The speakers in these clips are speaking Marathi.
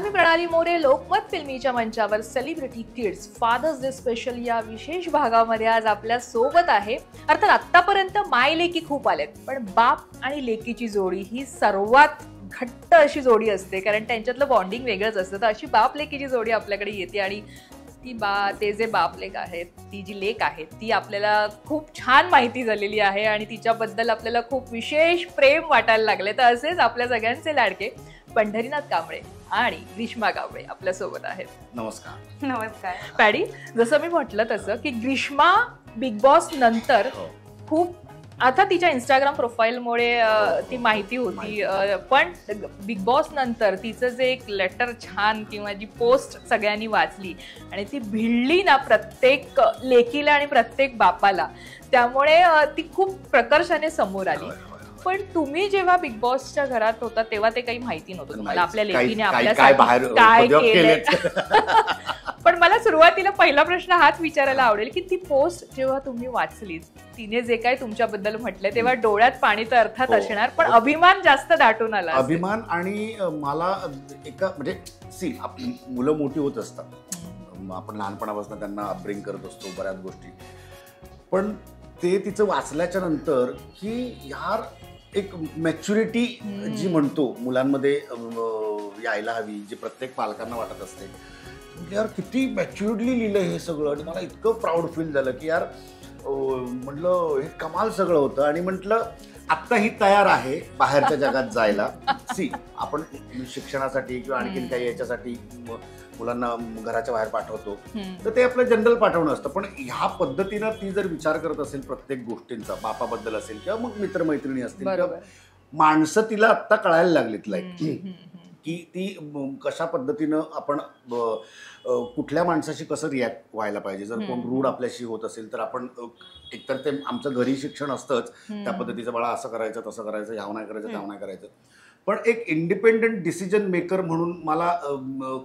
मी प्रणाली मोरे. लोकमत फिल्मीच्या मंचावर celebrity kids fathers day special या विशेष भागामध्ये आज आपल्या सोबत आहे. अर्थात आतापर्यंत माय लेकी खूप आलेत, पण बाप आणि लेकीची जोडी ही सर्वात घट्ट अशी जोडी असते, कारण त्यांच्यातलं बॉन्डिंग वेगळंच असतं. तर अशी बाप लेकीची जोडी आपल्याकडे येते आणि ते जे बाप लेक आहेत, ती जी लेक आहे ती आपल्याला खूप छान माहिती झालेली आहे आणि तिच्याबद्दल आपल्याला खूप विशेष प्रेम वाटायला लागले. तर असेच आपल्या सगळ्यांचे लाडके पंढरीनाथ कांबळे आणि ग्रीष्मा कांबळे आपल्या सोबत आहेत. नमस्कार. नमस्कार. पॅडी, जसं मी म्हटलं तसं की ग्रीष्मा बिग बॉस नंतर खूप, आता तिच्या इंस्टाग्राम प्रोफाईलमुळे ती माहिती होती, पण बिग बॉस नंतर तिचं जे एक लेटर छान किंवा जी पोस्ट सगळ्यांनी वाचली आणि ती भिडली ना प्रत्येक लेकीला आणि प्रत्येक बापाला, त्यामुळे ती खूप प्रकर्षाने समोर आली. पण तुम्ही जेव्हा बिग बॉसच्या घरात होता तेव्हा ते काही माहिती नव्हतं तुम्हाला आपल्या लेकीने आपल्यासाठी काय केलं. पण मला सुरुवातीला पहिला प्रश्न हाच विचारायला आवडेल की ती पोस्ट जेव्हा तुम्ही वाचली, तिने जे काही तुमच्याबद्दल म्हटलंय, तेव्हा डोळ्यात पाणी तर अर्थात असणार, पण अभिमान जास्त दाटून आला. अभिमान आणि मला एका म्हणजे आपली मुलं मोठी होत असतात, आपण लहानपणापासून त्यांना अपब्रिंग करत असतो बऱ्याच गोष्टी, पण ते तिचं वाचल्याच्या नंतर की यार एक मॅच्युरिटी जी म्हणतो मुलांमध्ये यायला हवी, जी प्रत्येक पालकांना वाटत असते. यार किती मॅच्युअर्डली लिहिलं हे सगळं, आणि मला इतकं प्राऊड फील झालं की यार म्हटलं हे कमाल सगळं होतं. आणि म्हटलं आत्ता ही तयार आहे बाहेरच्या जगात जायला. आपण शिक्षणासाठी किंवा आणखीन काही याच्यासाठी मुलांना घराच्या बाहेर पाठवतो, तर ते आपलं जनरल पाठवणं असतं, पण ह्या पद्धतीनं ती जर विचार करत असेल प्रत्येक गोष्टींचा, बापाबद्दल असेल किंवा मग मित्रमैत्रिणी असतील किंवा माणसं तिला आत्ता कळायला लागलीत की ती कशा पद्धतीनं आपण कुठल्या माणसाशी कसं रिॲक्ट व्हायला पाहिजे. जर कोण रूढ आपल्याशी होत असेल तर आपण एकतर ते आमचं घरी शिक्षण असतंच त्या पद्धतीचं, बाळा असं करायचं तसं करायचं, ह्याव नाही करायचं त्याव नाही करायचं, पण एक इंडिपेंडंट डिसिजन मेकर म्हणून मला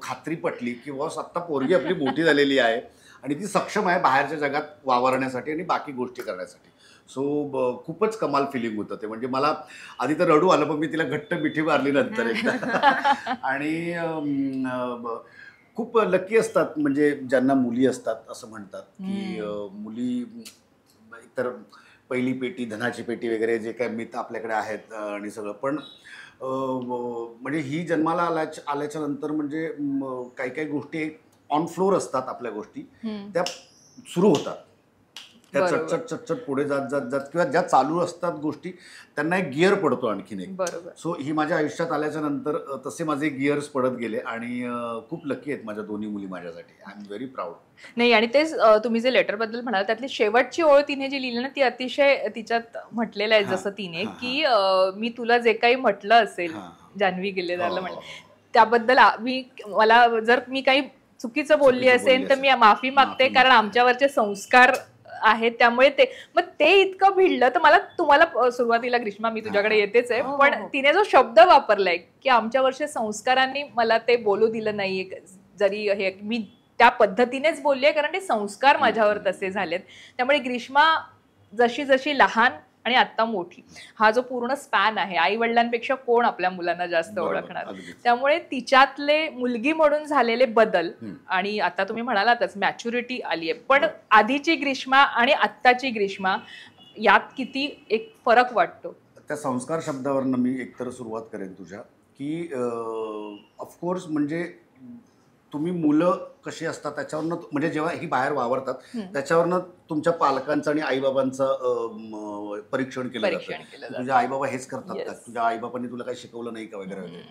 खात्री पटली की बॉस आत्ता पोरगी आपली मोठी झालेली आहे आणि ती सक्षम आहे बाहेरच्या जगात वावरण्यासाठी आणि बाकी गोष्टी करण्यासाठी. सो खूपच कमाल फिलिंग होतं ते. म्हणजे मला आधी तर रडू आलं, पण मी तिला घट्ट मिठी मारली नंतर एकदा. आणि खूप लकी असतात म्हणजे ज्यांना मुली असतात, असं म्हणतात की मुली तर पहिली पेटी, धनाची पेटी वगैरे जे काही मिथ आपल्याकडे आहेत आणि सगळं, पण म्हणजे ही जन्माला आल्याच्या नंतर म्हणजे काही काही गोष्टी ऑन फ्लोर असतात, आपल्या गोष्टी त्या सुरू होतात, त्या चटचट चटचट पुढे जात जात जात किंवा ज्या चालू असतात गोष्टी त्यांना एक गिअर पडतो आणखीन एक. सो ही माझ्या आयुष्यात आल्याच्या नंतर तसे माझे गिअर्स पडत गेले आणि खूप लकी आहेत माझ्या दोन्ही मुली माझ्यासाठी. I am very proud. नाही, आणि तेच तुम्ही जे लेटर बद्दल म्हणाल त्यातली शेवटची ओळ तिने जी लिहिली ना, ती अतिशय तिच्यात म्हटलेलं आहे जसं तिने की मी तुला जे काही म्हटलं असेल, जान्हवी गिल्लेदारला म्हटलं त्याबद्दल मला जर मी काही चुकीचं बोलली असेल तर मी माफी मागते, कारण आमच्यावरचे संस्कार आहेत, त्यामुळे मग ते इतकं भिडलं. तर मला तुम्हाला सुरुवातीला, ग्रीष्मा मी तुझ्याकडे येतेच आहे, पण तिने जो शब्द वापरलाय की आमच्यावरच्या संस्कारांनी मला ते बोलू दिलं नाहीये, जरी हे मी त्या पद्धतीनेच बोललीये कारण ते संस्कार माझ्यावर तसे झालेत. त्यामुळे ग्रीष्मा जशी जशी लहान आणि आता मोठी, हा जो पूर्ण स्पॅन आहे, आई वडिलांपेक्षा कोण आपल्या मुलांना जास्त ओळखणार, त्यामुळे तिच्यातले मुलगी म्हणून झालेले बदल आणि आता तुम्ही म्हणालातच मॅच्युरिटी आलीये, पण आधीची ग्रीष्मा आणि आत्ताची ग्रीष्मा यात किती एक फरक वाटतो. त्या संस्कार शब्दावरनं मी एकतर सुरुवात करेन तुझ्या की ऑफकोर्स म्हणजे तुम्ही मुलं कशी असतात त्याच्यावरनं, म्हणजे जेव्हा ही बाहेर वावरतात त्याच्यावरनं तुमच्या पालकांचं आणि आईबाबांचं परीक्षण केलं जातं. तुझ्या आईबाबा हेच करतात का, तुझ्या आईबाबांनी तुला काही शिकवलं नाही का वगैरे वगैरे.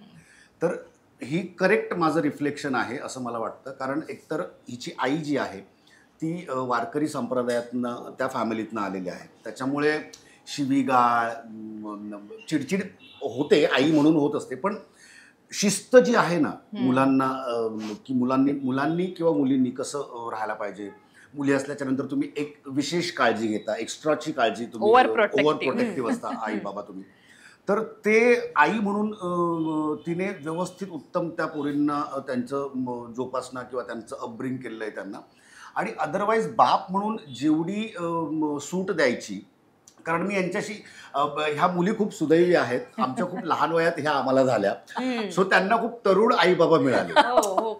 तर ही करेक्ट माझं रिफ्लेक्शन आहे असं मला वाटतं, कारण एकतर हिची आई जी आहे ती वारकरी संप्रदायातनं, त्या फॅमिलीतनं आलेली आहे, त्याच्यामुळे शिवीगाळ, चिडचिड होते, आई म्हणून होत असते, पण शिस्त जी आहे ना मुलांना, की मुलांनी किंवा मुलींनी कसं राहायला पाहिजे. मुली असल्याच्या नंतर तुम्ही एक विशेष काळजी घेता, एक्स्ट्राची काळजी, तुम्ही ओव्हर प्रोटेक्टिव्ह असता आई बाबा तुम्ही. तर ते आई म्हणून तिने व्यवस्थित उत्तम त्या पोरींना त्यांचं जोपासना किंवा त्यांचं अपब्रिंग केलेलं आहे त्यांना. आणि अदरवाईज बाप म्हणून जेवढी सूट द्यायची कारण मी यांच्याशी ह्या मुली खूप सुदैवी आहेत, आमच्या खूप लहान वयात ह्या आम्हाला झाल्या, सो त्यांना खूप तरुण आई बाबा मिळाले.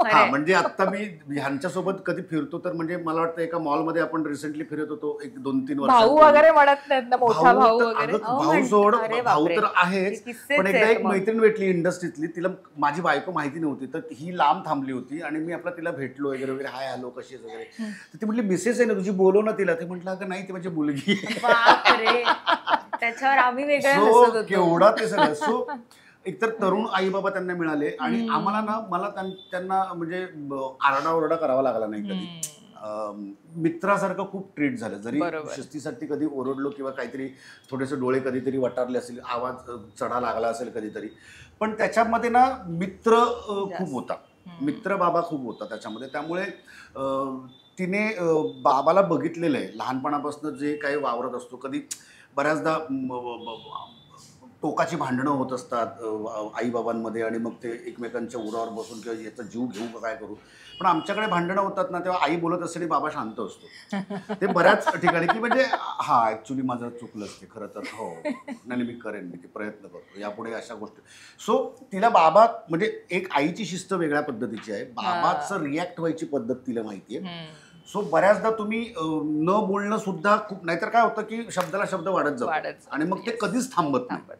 हा म्हणजे आता मी ह्यांच्यासोबत कधी फिरतो तर म्हणजे मला वाटतं एका मॉलमध्ये आपण रिसेंटली फिरत होतो 1-2-3 वर्ष. भाऊ वगैरे म्हणत नाहीत ना, मोठा भाऊ वगैरे. भाऊ सोड, भाऊ तर आहेच, पण एकदा एक मैत्रीण भेटली इंडस्ट्रीतली, तिला माझी बायको माहिती नव्हती, तर ही लांब थांबली होती आणि मी आपला तिला भेटलो वगैरे वगैरे, हाय हॅलो कशी आहेस वगैरे, तर ती म्हटली मिसेस आहे ना तुझी, बोलव ना तिला. ते म्हटलं अगं नाही ती माझी मुलगी. त्याच्यावर आम्ही वेगळं केवढा ते सगळं. सो एकतर तरुण आई बाबा त्यांना मिळाले आणि आम्हाला ना, मला त्यांना म्हणजे आरडाओरडा करावा लागला नाही कधी. मित्रासारखं खूप ट्रीट झालं. जरी शिस्तीसाठी कधी ओरडलो किंवा काहीतरी थोडेसे डोळे कधीतरी वटारले असेल, आवाज चढा लागला असेल कधीतरी, पण त्याच्यामध्ये ना मित्र खूप होता, मित्र बाबा खूप होता त्याच्यामध्ये. त्यामुळे तिने बाबाला बघितलेलं आहे लहानपणापासून, जे काही वावरत असतो. कधी बऱ्याचदा टोकाची भांडणं होत असतात आईबाबांमध्ये आणि मग ते एकमेकांच्या उरावर बसून किंवा याचा जीव घेऊ का काय करू, पण आमच्याकडे भांडणं होतात ना तेव्हा आई बोलत असते आणि बाबा शांत असतो. ते बऱ्याच ठिकाणी की म्हणजे हा ॲक्च्युली माझं चुकलं असते खरं तर, हो नाही मी करेन, मी ते प्रयत्न करतो यापुढे अशा गोष्टी. सो तिला बाबा म्हणजे एक आईची शिस्त वेगळ्या पद्धतीची आहे, बाबाचं रिॲक्ट व्हायची पद्धत तिला माहिती आहे. सो बऱ्याचदा तुम्ही न बोलणं सुद्धा खूप, नाहीतर काय होतं की शब्दाला शब्द वाढत जातो आणि मग ते कधीच थांबत नाही,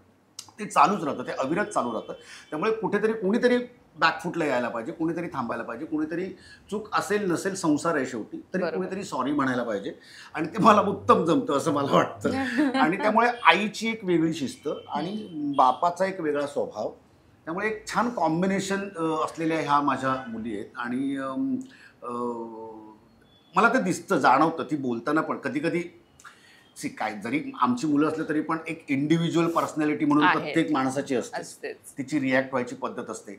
ते चालूच राहतं, ते अविरत चालू राहतं. त्यामुळे कुठेतरी कोणीतरी बॅकफुटला यायला पाहिजे, कुणीतरी थांबायला पाहिजे, कुणीतरी चूक असेल नसेल संसार आहे शेवटी, तरी कुणीतरी सॉरी म्हणायला पाहिजे आणि ते मला उत्तम जमतं असं मला वाटतं. आणि त्यामुळे आईची एक वेगळी शिस्त आणि बापाचा एक वेगळा स्वभाव, त्यामुळे एक छान कॉम्बिनेशन असलेल्या ह्या माझ्या मुली आहेत. आणि मला ते दिसतं, जाणवतं, ती बोलताना पण कधी कधी काय जरी आमची मुलं असले तरी पण एक इंडिव्हिज्युअल पर्सनॅलिटी म्हणून प्रत्येक माणसाची असते, तिची रिॲक्ट व्हायची पद्धत असते.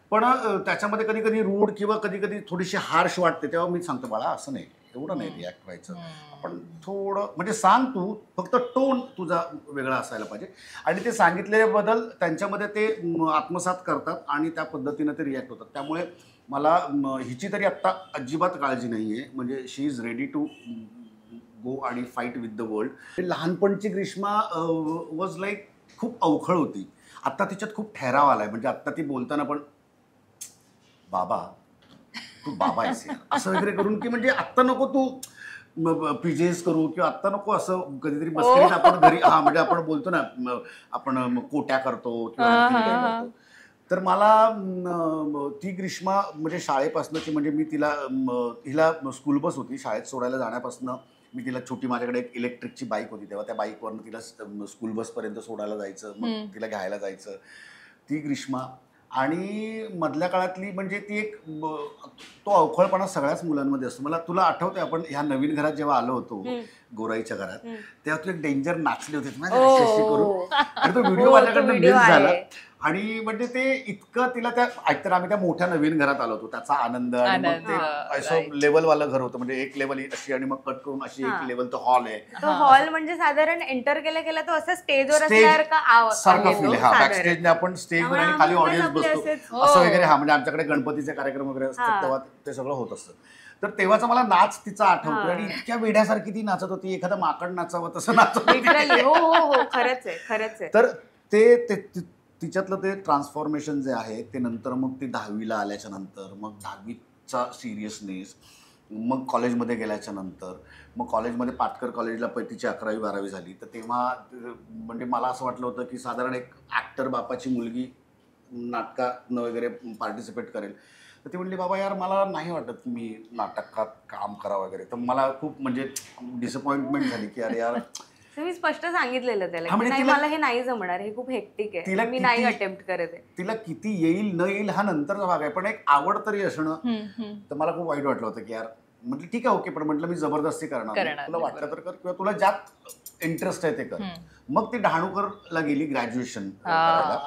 पण त्याच्यामध्ये कधी कधी रूढ किंवा कधी कधी थोडीशी हार्श वाटते, तेव्हा मी सांगतो बाळा असं नाही, एवढं नाही रिॲक्ट व्हायचं, आपण थोडं म्हणजे सांग, तू फक्त टोन तुझा वेगळा असायला पाहिजे. आणि ते सांगितलेल्याबद्दल त्यांच्यामध्ये ते आत्मसात करतात आणि त्या पद्धतीनं ते रिॲक्ट होतात. त्यामुळे मला हिची तरी आत्ता अजिबात काळजी नाही आहे, म्हणजे she is ready to go आणि फाईट विथ द वर्ल्ड. लहानपणची ग्रीष्मा वॉज लाईक खूप अवखळ होती, आत्ता तिच्यात खूप ठहराव आलाय. म्हणजे आत्ता ती बोलताना पण बाबा तू बाबा आहेस असं वगैरे करून, की म्हणजे आत्ता नको तू पिजेस करू किंवा आत्ता नको असं कधीतरी मस्करीत आपण घरी म्हणजे आपण बोलतो ना आपण कोट्या करतो किंवा. तर मला ती ग्रीष्मा म्हणजे शाळेपासूनची, म्हणजे मी हिला स्कूल बस होती, शाळेत सोडायला जाण्यापासून मी तिला छोटी, माझ्याकडे एक इलेक्ट्रिकची बाईक होती तेव्हा, त्या बाईकवरनं तिला स्कूल बसपर्यंत सोडायला जायचं, मग तिला घ्यायला जायचं, ती ग्रीष्मा. आणि मधल्या काळातली म्हणजे ती एक तो अवखळपणा सगळ्याच मुलांमध्ये असतो. तुला आठवतंय आपण ह्या नवीन घरात जेव्हा आलो होतो गोराईच्या घरात, तेव्हा तू एक डेंजर नाचले होते करून आणि तो व्हिडिओ माझ्याकडनं मिस झाला. आणि म्हणजे ते इतकं तिला त्या, एकतर आम्ही त्या मोठ्या नवीन घरात आलो होतो, त्याचा आनंद, आणि मग ते असं लेवलवालं घर होतं, म्हणजे एक लेवल अशी आणि मग कट करून अशी एक लेवल तो हॉल आहे. तो हॉल म्हणजे साधारण एंटर केला तो असं स्टेजवर सारखं फील आहे. हा बॅकस्टेजने आपण स्टेजवर आणि खाली ऑडियन्स बसतो असं वगैरे. हा म्हणजे आमच्याकडे गणपतीचे कार्यक्रम वगैरे असतात तेव्हा ते सगळं होत असतं. तर तेव्हाचा मला नाच तिचा आठवतो आणि इतक्या वेड्यासारखी ती नाचत होती, एखादं माकड नाचावं तसं नाचत होती. खरंच आहे. तर ते तिच्यातलं ते ट्रान्सफॉर्मेशन जे आहे ते नंतर मग ती 10वीला आल्याच्या नंतर, मग 10वीचा सिरियसनेस, मग कॉलेजमध्ये गेल्याच्या नंतर, मग कॉलेजमध्ये पाटकर कॉलेजला तिची 11वी 12वी झाली. तर तेव्हा म्हणजे मला असं वाटलं होतं की साधारण एक ॲक्टर बापाची मुलगी नाटकात वगैरे पार्टिसिपेट करेल. तर ती म्हणली बाबा यार मला नाही वाटत की मी नाटकात काम करावं वगैरे. तर मला खूप म्हणजे डिसअपॉइंटमेंट झाली की अरे यार, मी स्पष्ट सांगितलेलं त्याला की मला हे नाही जमणार, हे खूप हेक्टिक आहे, मी नाही अटेम्प्ट करत आहे. तिला किती येईल न येईल हा नंतरचा भाग आहे, पण एक आवड तरी असणं. तर मला खूप वाईट वाटलं होतं की यार, म्हटलं ठीक आहे ओके, पण म्हटलं मी जबरदस्ती करणार, तुला वाटलं तर कर किंवा तुला ज्यात इंटरेस्ट आहे ते कर. मग ती डहाणूकरला गेली ग्रॅज्युएशन करायला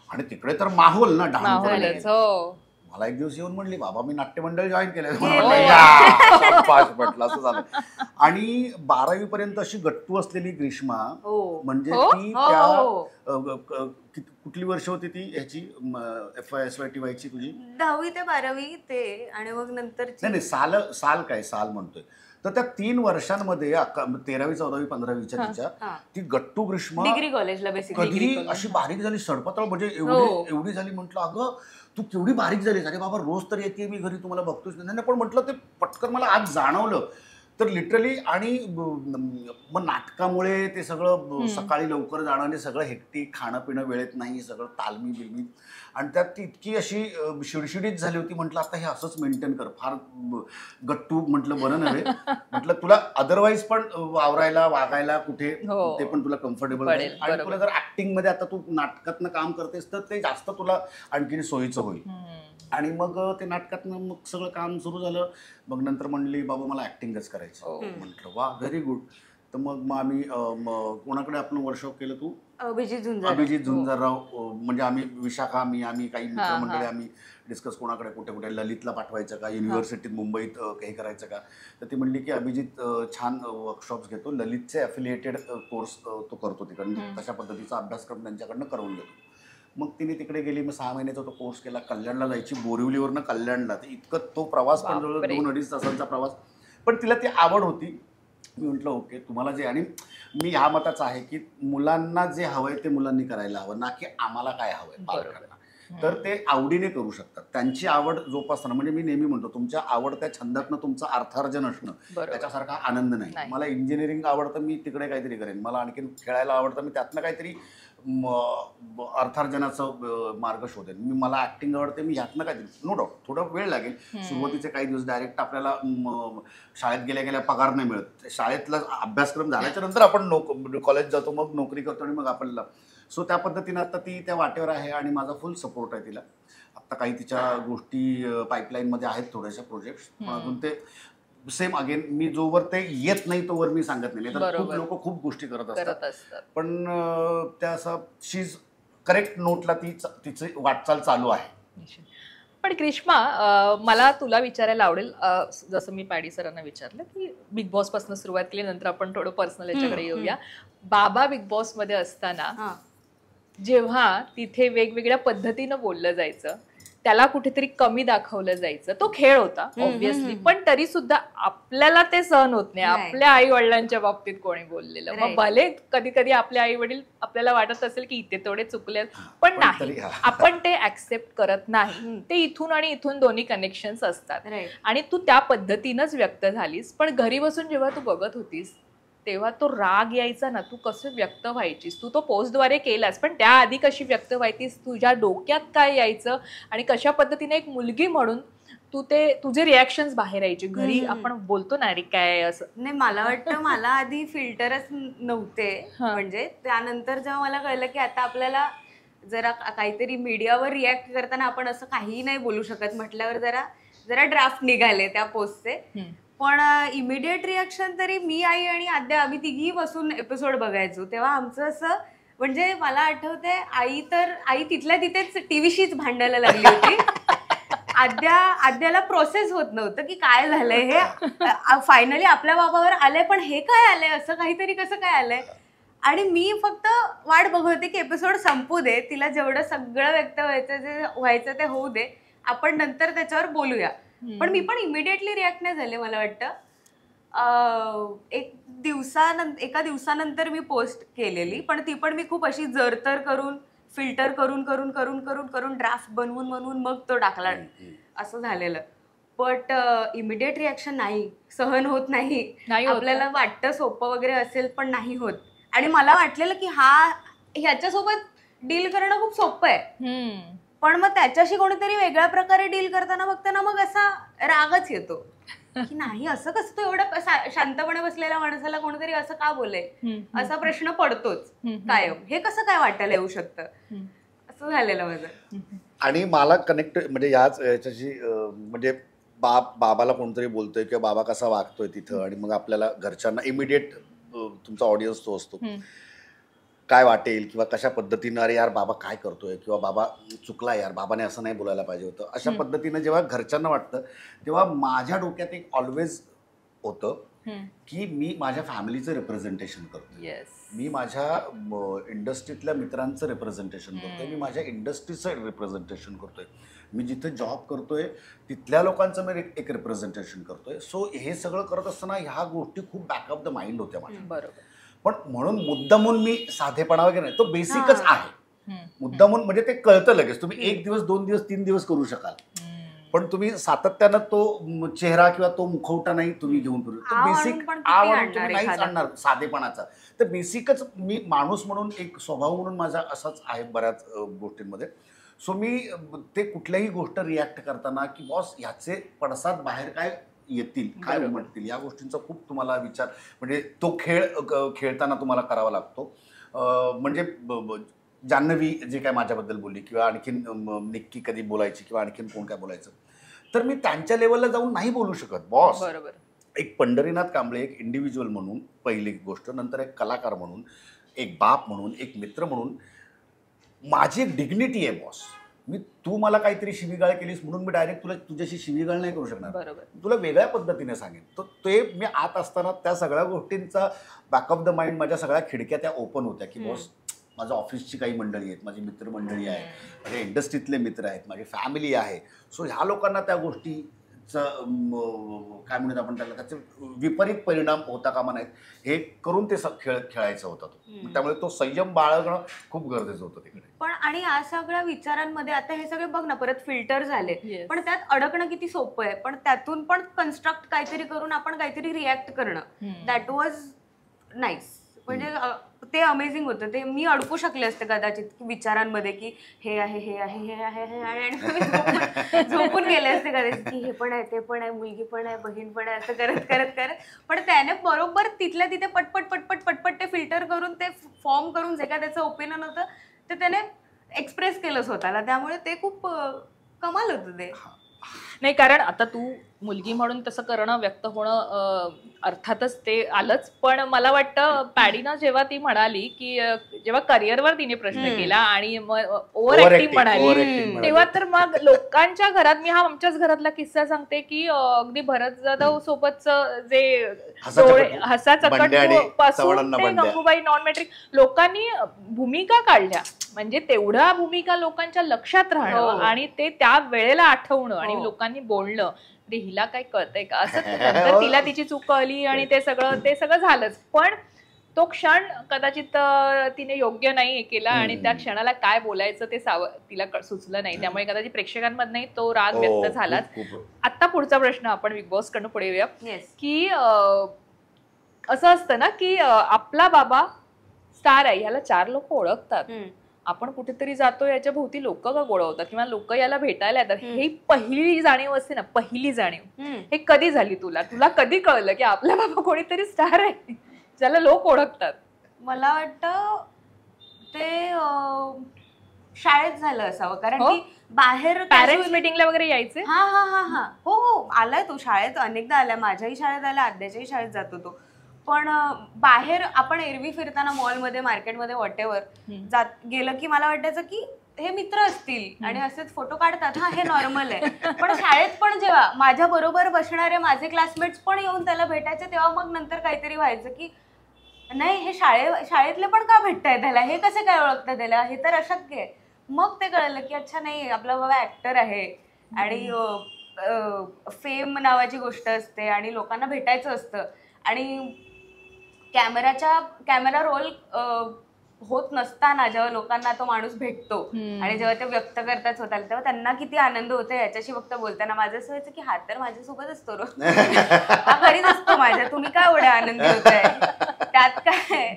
आणि तिकडे तर माहोल ना डहाणूकर. मला एक दिवस येऊन म्हणली बाबा मी नाट्यमंडळ जॉईन केलंय. म्हटलं असं झालं. आणि 12वी पर्यंत अशी गट्टू असलेली ग्रीष्मा, म्हणजे ती त्या कुठली वर्ष होती ती ह्याची FY SY TY ची तुझी? 10वी ते 12वी ते, आणि मग नंतर नाही साल काय साल म्हणतोय तर त्या 3 वर्षांमध्ये 13वी 14वी 15वीच्या तिच्या ती गट्टू ग्रीष्मा डिग्री कॉलेजला कधी अशी बारीक झाली सडपतळ म्हणजे एवढी झाली. म्हटलं अगं तू केवढी बारीक झालीस. अरे बाबा रोज तर येते मी घरी तुम्हाला बघतोच नाही. पण म्हटलं ते पटकन मला आज जाणवलं तर लिटरली. आणि मग नाटकामुळे ते सगळं सकाळी लवकर जाणं आणि सगळं हेक्टिक, खाणं पिणं वेळेत नाही, सगळं तालमी बिलमी, आणि त्यात ती इतकी अशी शिडशिडीत झाली होती. म्हटलं आता हे असंच मेंटेन कर. फार गट्टू म्हटलं बरं नव्हे. म्हटलं तुला अदरवाईज पण वावरायला वागायला कुठे ते पण तुला कम्फर्टेबल राहील. आणि तुला जर ऍक्टिंग मध्ये आता तू नाटकातनं काम करतेस तर ते जास्त तुला आणखीन सोयीचं होईल. आणि मग ते नाटकातनं मग सगळं काम सुरू झालं. मग नंतर म्हणली बाबा मला ऍक्टिंगच करायचं. म्हटलं वा व्हेरी गुड. तर मग आम्ही कोणाकडे आपण वर्कशॉप केलं तू? अभिजित झुंजारराव. म्हणजे आम्ही विशाखा आम्ही काही मित्रमंडळी आम्ही डिस्कस कोणाकडे कुठे कुठे ललितला पाठवायचं का, युनिव्हर्सिटीत मुंबईत हे करायचं का. तर ती म्हणली की अभिजित छान वर्कशॉप्स घेतो, ललितचे अफिलिएटेड कोर्स तो करतो तिकडनं, तशा पद्धतीचा अभ्यासक्रम त्यांच्याकडनं करून घेतो. मग तिने तिकडे गेली. मग 6 महिन्याचा तो कोर्स केला. कल्याणला जायची, बोरिवलीवरनं कल्याणला. तर इतकं तो प्रवास पण 2-2.5 तासांचा प्रवास. पण तिला ती आवड होती. मी म्हटलं ओके तुम्हाला जे, आणि मी ह्या मताचा आहे की मुलांना जे हवंय ते मुलांनी करायला हवं, ना की आम्हाला काय हवंय पालकांना. तर ते आवडीने करू शकतात. त्यांची आवड जोपासणं. म्हणजे मी नेहमी म्हणतो तुमच्या आवडत्या छंदातनं तुमचं अर्थार्जन असणं त्याच्यासारखा आनंद नाही. मला इंजिनिअरिंग आवडतं, मी तिकडे काहीतरी करेन. मला आणखीन खेळायला आवडतं, मी त्यातनं काहीतरी अर्थार्जनाचं मार्ग शोधेन. मला ऍक्टिंग आवडते, मी ह्यातनं काहीतरी. नो डाऊट थोडा वेळ लागेल. सुरुवातीचे काही दिवस डायरेक्ट आपल्याला शाळेत गेल्या गेल्या पगार नाही मिळत. शाळेतला अभ्यासक्रम झाल्याच्या नंतर आपण कॉलेज जातो, मग नोकरी करतो आणि मग आपल्याला. सो त्या पद्धतीनं आता ती त्या वाटेवर आहे आणि माझा फुल सपोर्ट आहे तिला. आता काही तिच्या गोष्टी पाईपलाईनमध्ये आहेत, थोड्याशा प्रोजेक्ट्स. पण अजून ते सेम अगेन मी जोवर ते येत नाही तोवर मी सांगत नाही. तर खूप लोक खूप गोष्टी करत असतात, पण त्या असं शीज करेक्ट नोटला तिची वाटचाल चालू आहे. पण ग्रीष्मा, मला तुला विचारायला आवडेल, जसं मी पॅडी सरांना विचारलं की बिग बॉस पासून सुरुवात केली, नंतर आपण थोडं पर्सनल याच्याकडे येऊया. बाबा बिग बॉस मध्ये असताना जेव्हा तिथे वेगवेगळ्या पद्धतीनं बोललं जायचं, त्याला कुठेतरी कमी दाखवलं जायचं, तो खेळ होता ऑब्व्हियसली. पण तरी सुद्धा आपल्याला ते सहन होत नाही आपल्या आई वडिलांच्या बाबतीत कोणी बोललेलं. मग भले कधी कधी आपले आई वडील आपल्याला वाटत असेल की इथे थोडे चुकले, पण नाही, आपण ते ऍक्सेप्ट करत नाही. ते इथून आणि इथून दोन्ही कनेक्शन्स असतात आणि तू त्या पद्धतीनंच व्यक्त झालीस. पण घरी बसून जेव्हा तू बघत होतीस तेव्हा तो राग यायचा ना, तू कसं व्यक्त व्हायचीस? तू तो पोस्टद्वारे केलास, पण त्याआधी कशी व्यक्त व्हायचीस? तुझ्या डोक्यात काय यायचं आणि कशा पद्धतीने एक मुलगी म्हणून तू ते तुझे रिॲक्शन्स बाहेर यायचे? घरी आपण बोलतो ना रे काय असं. नाही, मला वाटतं मला आधी फिल्टरच नव्हते. म्हणजे त्यानंतर जेव्हा मला कळलं की आता आपल्याला जरा काहीतरी मीडियावर रिॲक्ट करताना आपण असं काहीही नाही बोलू शकत म्हटल्यावर जरा ड्राफ्ट निघाले त्या पोस्टचे. पण इमिडिएट रिॲक्शन तरी मी, आई आणि आद्या आम्ही तिघी बसून एपिसोड बघायचो. तेव्हा आमचं असं, म्हणजे मला आठवतंय आई तिथल्या तिथेच टीव्हीशीच भांडायला लागली होती. आद्याला प्रोसेस होत नव्हतं की काय झालंय हे. फायनली आपल्या बाबावर आलंय, पण हे काय आलंय, असं काहीतरी कसं काय आलंय. आणि मी फक्त वाट बघत होते की एपिसोड संपू दे, तिला जेवढं सगळं व्यक्त व्हायचं ते होऊ दे, आपण नंतर त्याच्यावर बोलूया. पण मी पण इमिडिएटली रिॲक्ट नाही झाले. मला वाटतं एका दिवसानंतर मी पोस्ट केलेली, पण ती पण मी खूप अशी जरतर करून फिल्टर करून ड्राफ्ट बनवून मग तो टाकला, असं झालेलं. बट इमिडिएट रिॲक्शन नाही, सहन होत नाही. आपल्याला वाटतं सोपं वगैरे असेल, पण नाही होत. आणि मला वाटलेलं की ह्याच्यासोबत डील करणं खूप सोपं आहे, पण मग त्याच्याशी कोणीतरी वेगळ्या प्रकारे डील करताना बघताना मग असा रागच येतो की नाही, असं कसं तो एवढं शांतपणे बसलेल्या माणसाला कोणीतरी असं का बोले, असा प्रश्न पडतोच कायम. हे कसं काय वाटायला येऊ शकतं, असं झालेलं माझं. आणि मला कनेक्ट म्हणजे याच्याशी म्हणजे बाबाला कोणतरी बोलतोय किंवा बाबा कसा वागतोय तिथं, आणि मग आपल्याला घरच्यांना इमिडिएट तुमचा ऑडियन्स तो असतो, काय वाटेल किंवा कशा पद्धतीनं अरे यार बाबा काय करतोय, किंवा बाबा चुकला यार, बाबाने असं नाही बोलायला पाहिजे होतं, अशा पद्धतीनं जेव्हा घरच्यांना वाटतं तेव्हा माझ्या डोक्यात एक ऑलवेज होतं की मी माझ्या फॅमिलीचं रिप्रेझेंटेशन करतोय, मी माझ्या इंडस्ट्रीतल्या मित्रांचं रिप्रेझेंटेशन करतोय, मी माझ्या इंडस्ट्रीचं रिप्रेझेंटेशन करतोय, मी जिथे जॉब करतोय तिथल्या लोकांचं मी एक रिप्रेझेंटेशन करतोय. सो हे सगळं करत असताना ह्या गोष्टी खूप बॅक ऑफ द माइंड होत्या माझ्या. बरोबर. पण म्हणून मुद्दामून मी साधेपणा वगैरे नाही, तो बेसिकच आहे. मुद्दामून म्हणजे ते कळतं लगेच. तुम्ही 1 दिवस 2 दिवस 3 दिवस करू शकाल, पण तुम्ही सातत्यानं तो चेहरा किंवा तो मुखवटा नाही तुम्ही घेऊन फिरू. तो बेसिक तुम्ही नाहीच आणणार साधेपणाचा. तर बेसिकच मी माणूस म्हणून एक स्वभाव म्हणून माझा असाच आहे बऱ्याच गोष्टींमध्ये. सो मी ते कुठल्याही गोष्ट रिॲक्ट करताना की बॉस ह्याचे पडसाद बाहेर काय येतील, काय म्हणतील, या गोष्टींचा खूप तुम्हाला विचार, म्हणजे तो खेळ खेळताना तुम्हाला करावा लागतो. म्हणजे जान्हवी जे काय माझ्याबद्दल बोलली किंवा आणखीन निक्की कधी बोलायची किंवा आणखीन कोण काय बोलायचं, तर मी त्यांच्या लेवलला जाऊन नाही बोलू शकत बॉस. बरोबर. एक पंढरीनाथ कांबळे एक इंडिव्हिज्युअल म्हणून पहिली गोष्ट, नंतर एक कलाकार म्हणून, एक बाप म्हणून, एक मित्र म्हणून माझी एक डिग्निटी आहे बॉस. तू मला काहीतरी शिवीगाळ केलीस म्हणून मी डायरेक्ट तुझ्याशी शिवीगाळ नाही करू शकणार. बरोबर. तुला वेगळ्या पद्धतीने सांगेन. तर ते मी आत असताना त्या सगळ्या गोष्टींचा बॅक ऑफ द माइंड माझ्या सगळ्या खिडक्या त्या ओपन होत्या की बॉस माझ्या ऑफिसची काही मंडळी आहेत, माझी मित्रमंडळी आहे, माझ्या इंडस्ट्रीतले मित्र आहेत, माझी फॅमिली आहे. सो ह्या लोकांना त्या गोष्टीचं काय म्हणून आपण त्याचे विपरीत परिणाम होता कामा नाहीत हे करून ते खेळायचं होतं. त्यामुळे तो संयम बाळगणं खूप गरजेचं होतं तिकडे. पण आणि या सगळ्या विचारांमध्ये आता हे सगळे बघ ना परत फिल्टर झाले, पण त्यात अडकणं किती सोपं आहे. पण त्यातून पण कन्स्ट्रक्ट काहीतरी करून आपण काहीतरी रिॲक्ट करणं, दॅट वॉज नाईस. म्हणजे ते अमेझिंग होतं. ते मी अडकू शकले असते कदाचित विचारांमध्ये की हे आहे हे आहे हे आहे हे आहे, आणि झोपून गेले असते कदाचित की हे पण आहे ते पण आहे, मुलगी पण आहे, बहीण पण आहे, असं करत करत करत. पण त्याने बरोबर तिथल्या तिथे पटपट पटपट पटपट ते फिल्टर करून ते फॉर्म करून जे काय त्याचं ओपिनियन होतं ते त्याने एक्सप्रेस केलं स्वतःला. त्यामुळे ते खूप कमाल होतं ते. नाही, कारण आता तू मुलगी म्हणून तसं करणं, व्यक्त होणं अर्थातच ते आलंच. पण मला वाटतं पॅडीना जेव्हा ती म्हणाली की जेव्हा करिअरवर तिने प्रश्न केला आणि मग ओव्हर ऍक्टिंग म्हणाली, तेव्हा तर मग लोकांच्या घरात, मी हा आमच्याच घरातला किस्सा सांगते की अगदी भरत जाधव सोबतच जे हसा चकट पासून ते गंगूबाई नॉन मॅट्रिक लोकांनी भूमिका काढल्या, म्हणजे तेवढ्या भूमिका लोकांच्या लक्षात राहणं आणि ते त्या वेळेला आठवणं आणि लोकांनी बोलणं, हिला काय कळतंय का असं. नंतर तिला तिची चूक कळली आणि ते सगळं झालंच. पण तो क्षण कदाचित तिने योग्य नाही केला आणि त्या क्षणाला काय बोलायचं ते तिला सुचलं नाही. त्यामुळे कदाचित प्रेक्षकांमधनही तो राग व्यक्त झालाच. आता पुढचा प्रश्न आपण बिग बॉस कडून पुढे येऊया की असं असतं ना की आपला बाबा स्टार आहे, ह्याला 4 लोक ओळखतात, आपण कुठेतरी जातो याच्या भोवती लोक का गोळवतात किंवा लोक याला भेटायला येतात, ही पहिली जाणीव असते ना, पहिली जाणीव हे कधी झाली तुला? तुला कधी कळलं की आपला बाबा कोणीतरी स्टार आहे ज्याला लोक ओळखतात? मला वाटतं ते शाळेत झालं असावं, कारण की बाहेर पॅरेंट्स मीटिंगला वगैरे यायचे. हा हा हा हा हो हो आलाय तो शाळेत, अनेकदा आलाय, माझ्याही शाळेत आला, आद्याच्याही शाळेत जातो तो. पण बाहेर आपण एरवी फिरताना मॉलमध्ये, मार्केटमध्ये, व्हॉटेवर जात गेलं की मला वाटायचं की हे मित्र असतील आणि असेच फोटो काढतात, हा हे नॉर्मल आहे. पण शाळेत पण जेव्हा माझ्या बरोबर बसणारे माझे क्लासमेट्स पण येऊन त्याला भेटायचे, तेव्हा मग नंतर काहीतरी व्हायचं की नाही हे शाळेतले पण का भेटताय त्याला, हे कसे काय ओळखतात त्याला, हे तर अशक्य आहे. मग ते कळलं की अच्छा नाही, आपला बाबा ऍक्टर आहे आणि फेम नावाची गोष्ट असते आणि लोकांना भेटायचं असतं आणि कॅमेरा रोल होत नसताना जेव्हा लोकांना तो माणूस भेटतो आणि जेव्हा ते व्यक्त करतात स्वतःला, तेव्हा त्यांना किती आनंद होतो याच्याशी फक्त बोलताना. माझं असं व्हायचं की हा तर माझ्यासोबत असतो रोज, हा घरीच असतो माझ्या, तुम्ही काय एवढे आनंदी होताय, त्यात काय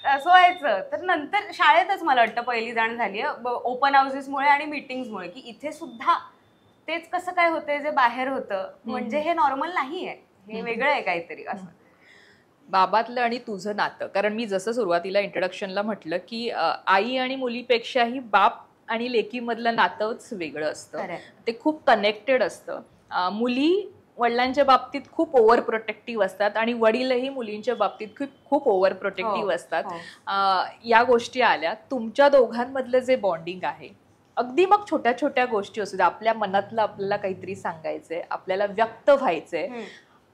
असं व्हायचं. तर नंतर शाळेतच मला वाटतं पहिली जाण झाली ओपन हाऊसेसमुळे आणि मीटिंग्समुळे की इथे सुद्धा तेच कसं काय होतंय जे बाहेर होतं, म्हणजे हे नॉर्मल नाहीये, हे वेगळं आहे काहीतरी असं. बाबातलं आणि तुझं नातं, कारण मी जसं सुरुवातीला इंट्रोडक्शनला म्हटलं की आई आणि मुलीपेक्षाही बाप आणि लेकीमधलं नातंच वेगळं असतं, ते खूप कनेक्टेड असतं. मुली वडिलांच्या बाबतीत खूप ओव्हर प्रोटेक्टिव्ह असतात आणि वडीलही मुलींच्या बाबतीत खूप ओव्हर प्रोटेक्टिव्ह असतात. या गोष्टी आल्या, तुमच्या दोघांमधलं जे बॉन्डिंग आहे, अगदी मग छोट्या छोट्या गोष्टी असू द्या, आपल्या मनातलं आपल्याला काहीतरी सांगायचंय, आपल्याला व्यक्त व्हायचंय,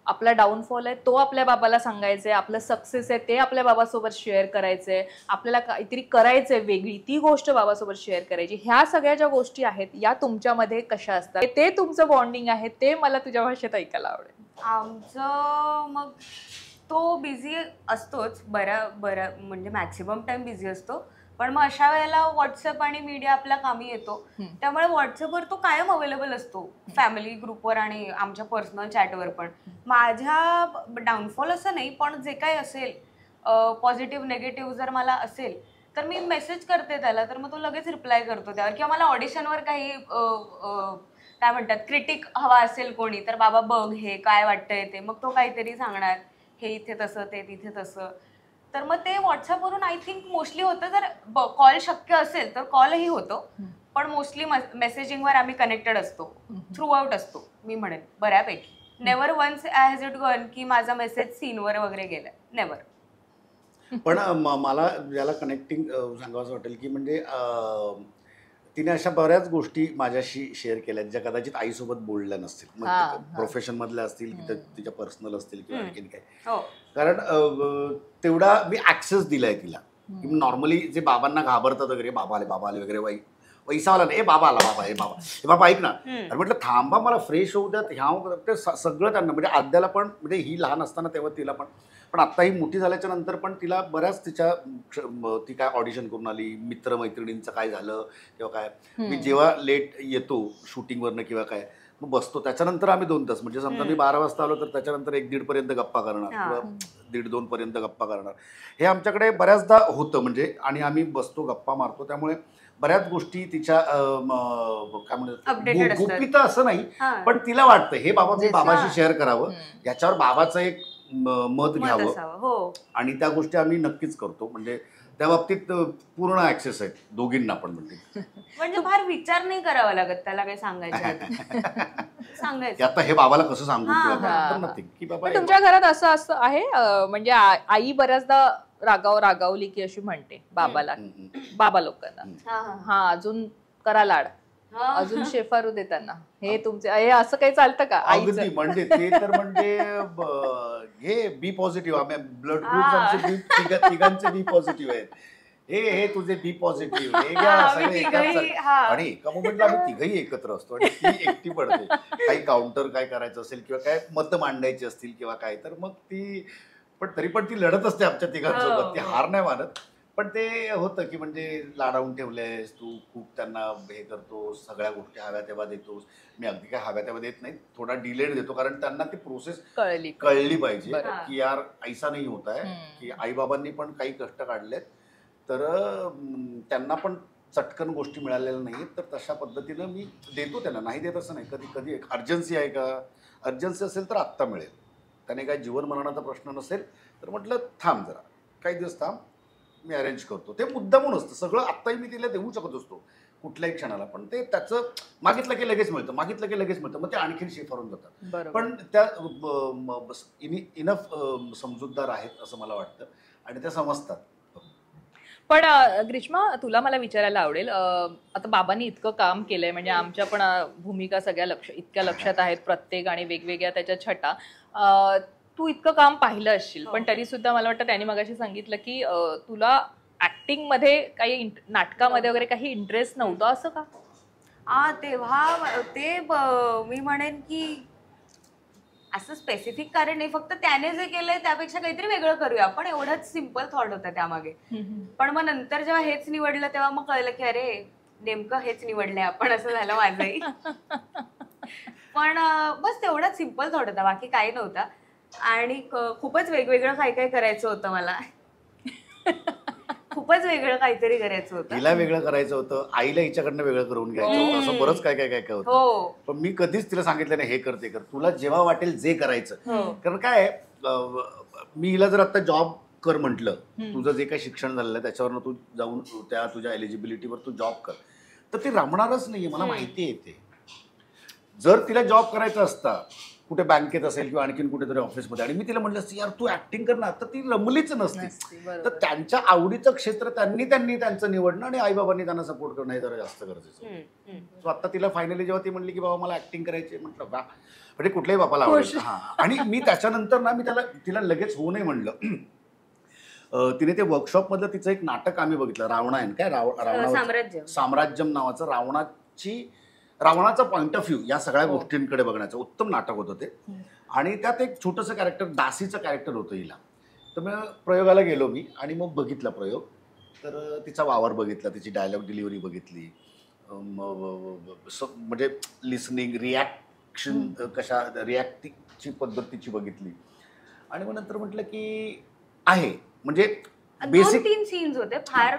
आपला डाऊनफॉल आहे तो आपल्या बाबाला सांगायचंय, आपलं सक्सेस आहे ते आपल्या बाबासोबत शेअर करायचंय, आपल्याला काहीतरी करायचंय वेगळी ती गोष्ट बाबासोबत शेअर करायची. ह्या सगळ्या ज्या गोष्टी आहेत या तुमच्यामध्ये कशा असतात, ते तुमचं बॉन्डिंग आहे ते मला तुझ्या भाषेत ऐकायला आवडेल. आमचं मग तो बिझी असतोच, बऱ्या म्हणजे मॅक्सिमम टाइम बिझी असतो, पण मग अशा वेळेला व्हॉट्सअप आणि मीडिया आपल्या कामी येतो. त्यामुळे व्हॉट्सअपवर तो कायम अवेलेबल असतो, फॅमिली ग्रुपवर आणि आमच्या पर्सनल चॅटवर पण. माझ्या डाऊनफॉल असं नाही, पण जे काही असेल पॉझिटिव्ह नेगेटिव्ह जर मला असेल तर मी मेसेज करते त्याला, तर मग तो लगेच रिप्लाय करतो त्यावर. किंवा मला ऑडिशनवर काही काय म्हणतात क्रिटिक हवा असेल कोणी, तर बाबा बघ हे काय वाटतंय ते, मग तो काहीतरी सांगणार हे इथे तसं ते तिथे तसं. तर मग ते व्हॉट्सअपवरून आय थिंक मोस्टली होतं. जर कॉल शक्य असेल तर कॉलही होतो, पण मोस्टली मेसेजिंगवर आम्ही कनेक्टेड असतो, थ्रू आउट असतो मी म्हणेन बऱ्यापैकी. Never once I has it gone की माझा मेसेज सीनवर वगैरे गेलाय, नेव्हर. पण मला याला कनेक्टिंग सांगावंसं वाटेल की म्हणजे तिने अशा बऱ्याच गोष्टी माझ्याशी शेअर केल्या ज्या कदाचित आईसोबत बोलल्या नसतील, मग प्रोफेशन मधल्या असतील की तिच्या पर्सनल असतील किंवा आणखीन काय. कारण तेवढा मी ऍक्सेस दिलाय तिला. नॉर्मली जे बाबांना घाबरतात वगैरे, बाबा आले वगैरे, पैसा आला नाही, बाबा आला, बाबा हे बाबा ऐक ना, अरे म्हटलं थांबा मला फ्रेश होऊ द्यात, ह्या सगळं त्यांना म्हणजे आद्याला पण, म्हणजे ही लहान असताना तेव्हा तिला पण आत्ता ही मोठी झाल्याच्या नंतर पण तिला बऱ्याच ती काय ऑडिशन करून आली, मित्रमैत्रिणींचं काय झालं किंवा काय. मी जेव्हा लेट येतो शूटिंगवरनं किंवा काय, मग बसतो, त्याच्यानंतर आम्ही 2 तास, म्हणजे समजा मी 12 वाजता आलो तर त्याच्यानंतर 1-1.5 पर्यंत गप्पा करणार किंवा 1.5-2 पर्यंत गप्पा करणार. हे आमच्याकडे बऱ्याचदा होतं म्हणजे, आणि आम्ही बसतो गप्पा मारतो. त्यामुळे बऱ्याच गोष्टी तिच्या काय म्हणतात गोपिता असं नाही, पण तिला वाटतं हे बाबा मी बाबाशी शेअर करावं, याच्यावर बाबाचं एक मत घ्यावं, आणि त्या गोष्टी आम्ही नक्कीच करतो. म्हणजे त्या बाबतीत पूर्ण ऍक्सेस आहे दोघींना पण. म्हणजे फार विचार नाही करावा लागत त्याला काही सांगायचं आता हे बाबाला कसं सांगू की बाबा. तुमच्या घरात असं आहे म्हणजे आई बऱ्याचदा रागावली की अशी म्हणते बाबाला, बाबा लोकांना हा अजून करा लाड, अजून शेफारू देताना हे तुमचे हे असं काही चालतं का आईचं? म्हणजे ते तर म्हणजे हे बी पॉझिटिव्ह, आम्ही ब्लड ग्रुप आमचे तिघांचे बी पॉझिटिव्ह आहेत. हे तुझे बी पॉझिटिव्ह, हे घ्या सगळे आणि एका मोमेंटला आम्ही तिघही एकत्र असतो आणि ती एकटी पडते. काही काउंटर काय करायचं असेल किंवा काय मत मांडायची असतील किंवा काय, तर मग ती पण तरी पण ती लढत असते आमच्या तिघांसोबत, ती हार नाही मानत. पण ते होतं की म्हणजे लाडावून ठेवलेस तू, खूप त्यांना हे करतोस, सगळ्या गोष्टी हव्या तेव्हा देतोस. मी अगदी काय हव्या तेव्हा देत नाही, थोडा डिलेड देतो, कारण त्यांना ती प्रोसेस कळली पाहिजे की यार ऐसा नाही होत आहे, की आईबाबांनी पण काही कष्ट काढलेत, तर त्यांना पण चटकन गोष्टी मिळालेल्या नाहीत, तर तशा पद्धतीनं मी देतो त्यांना. नाही देत असं नाही, कधी कधी एक अर्जन्सी आहे का, अर्जन्सी असेल तर आत्ता मिळेल, त्याने काही जीवन मरणाचा प्रश्न नसेल तर म्हटलं थांब जरा काही दिवस थांब, मी अरेंज करतो. ते मुद्दामून असतं सगळं, आत्ताही मी तिला देऊ शकत असतो कुठल्याही क्षणाला, पण ते त्याचं मागितलं की लगेच मिळतं, मग ते आणखीन शेफारून जातात. पण त्या इनफ समजूतदार आहेत असं मला वाटतं आणि त्या समजतात. पण ग्रीष्मा, तुला मला विचारायला आवडेल, आता बाबांनी इतकं काम केलंय, म्हणजे आमच्या पण भूमिका सगळ्या इतक्या लक्षात आहेत प्रत्येक, आणि वेगवेगळ्या त्याच्या छटा. तू इतकं काम पाहिलं असशील, पण तरी सुद्धा मला वाटतं त्यांनी मगाशी सांगितलं की तुला ऍक्टिंग मध्ये काही नाटकामध्ये वगैरे काही इंटरेस्ट नव्हता, असं का? तेव्हा ते मी म्हणेन की असं स्पेसिफिक कारण नाही, फक्त त्याने जे केलंय त्यापेक्षा काहीतरी वेगळं करूया आपण, एवढंच सिम्पल थॉट होता त्यामागे. पण मग नंतर जेव्हा हेच निवडलं तेव्हा मग कळलं की अरे नेमकं हेच निवडलंय आपण, असं झालं माझंही. पण बस तेवढाच सिम्पल थॉट होता, बाकी काही नव्हता. आणि खूपच वेगवेगळं काय काय करायचं होतं मला. खूपच वेगळं काहीतरी करायचं होतं, तिला वेगळं करायचं होतं, आईला हिच्याकडनं वेगळं करून घ्यायचं होतं, असं बरंच काय काय काय काय होतं. पण मी कधीच तिला सांगितलं नाही हे करते कर, तुला जेव्हा वाटेल जे करायचं. कारण काय मी हिला जर आता जॉब कर म्हटलं, तुझं जे काही शिक्षण झालेलं त्याच्यावरनं तू जाऊन त्या तुझ्या एलिजिबिलिटीवर तू जॉब कर, तर ती रमणारच नाहीये, मला माहिती आहे ते. जर तिला जॉब करायचा असता कुठे बँकेत असेल किंवा आणखीन कुठेतरी ऑफिसमध्ये, आणि मी तिला म्हटलं यार तू ऍक्टिंग करणार, तर ती रमलीच नसती. तर त्यांच्या आवडीचं क्षेत्र त्यांनी त्यांचं निवडणं आणि आईबाबांनी त्यांना सपोर्ट करणं हे जरा जास्त गरजेचं. सो आता तिला फायनली जेव्हा ती म्हणली की बाबा मला ऍक्टिंग करायची, म्हटलं वा, म्हणजे कुठल्याही बापाला आवडेल. हा, आणि मी त्याच्यानंतर ना मी तिला लगेच हो नाही म्हणलं. तिने ते वर्कशॉप मधलं तिचं एक नाटक आम्ही बघितलं, रावणायन काय साम्राज्यम नावाचं, रावणाचा पॉइंट ऑफ व्ह्यू या सगळ्या गोष्टींकडे बघण्याचं उत्तम नाटक होतं ते. आणि त्यात एक छोटंसं कॅरेक्टर, दासीचं कॅरेक्टर होतं हिला. तर मग प्रयोगाला गेलो मी आणि मग बघितला प्रयोग. तर तिचा वावर बघितला, तिची डायलॉग डिलिव्हरी बघितली, म्हणजे लिसनिंग, रिॲक्शन कशा रिॲक्टिंगची पद्धतीची बघितली. आणि मग नंतर म्हटलं की आहे म्हणजे बेसिक 2-3 सीन्स होते, फार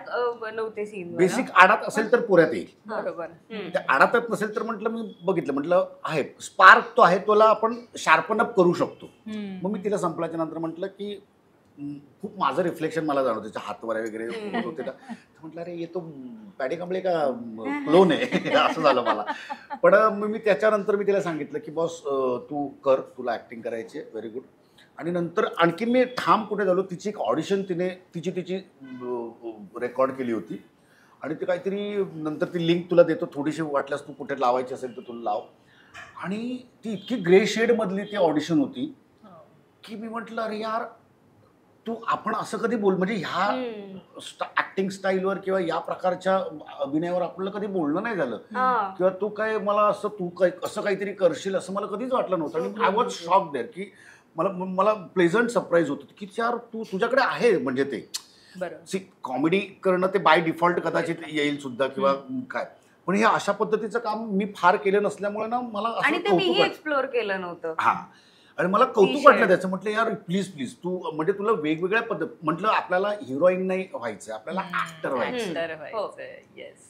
नव्हते सीन. बेसिक आडात असेल तर पुऱ्यात येईल. बरोबर. त्या आडातच नसेल तर म्हटलं मी बघितलं, म्हटलं आहे स्पार्क तो आहे, तोला आपण शार्पन अप करू शकतो. मग मी तिला संपल्याच्या नंतर म्हटलं की खूप माझं रिफ्लेक्शन मला जाणवतं, त्याच्या हातवर वगैरे होते ना. म्हटलं अरे येतो पॅडी कांबळे का क्लोन आहे असं झालं मला. पण मी त्याच्यानंतर मी तिला सांगितलं की बॉस तू कर, तुला ऍक्टिंग करायची आहे, व्हेरी गुड. आणि नंतर आणखी मी ठाम कुठे झालो, तिची एक ऑडिशन तिने तिची रेकॉर्ड केली होती. आणि ते काहीतरी नंतर ती लिंक तुला देतो, थोडीशी वाटल्यास तू कुठे लावायची असेल तर तुला लाव. आणि ती इतकी ग्रे शेडमधली ती ऑडिशन होती की मी म्हटलं अरे यार तू आपण असं कधी बोल, म्हणजे ह्या ऍक्टिंग स्टाईलवर किंवा या प्रकारच्या अभिनयावर आपल्याला कधी बोलणं नाही झालं, किंवा तू काय मला असं तू काय असं काहीतरी करशील असं मला कधीच वाटलं नव्हतं. आणि आय वॉज शॉक देअर की मला प्लेझंट सरप्राईज होतं की यार तुझ्याकडे आहे. म्हणजे ते कॉमेडी करणं ते बाय डिफॉल्ट कदाचित येईल सुद्धा किंवा काय, पण हे अशा पद्धतीचं काम मी फार केलं नसल्यामुळे ना मला आणि ते मीही एक्सप्लोर केलं नव्हतं. हा, आणि मला कौतुक वाटलं त्याचं. म्हटलं यार प्लीज तू म्हणजे तुला वेगवेगळ्या पद्धत, म्हटलं आपल्याला हिरोईन नाही व्हायचं, आपल्याला ऍक्टर व्हायचं.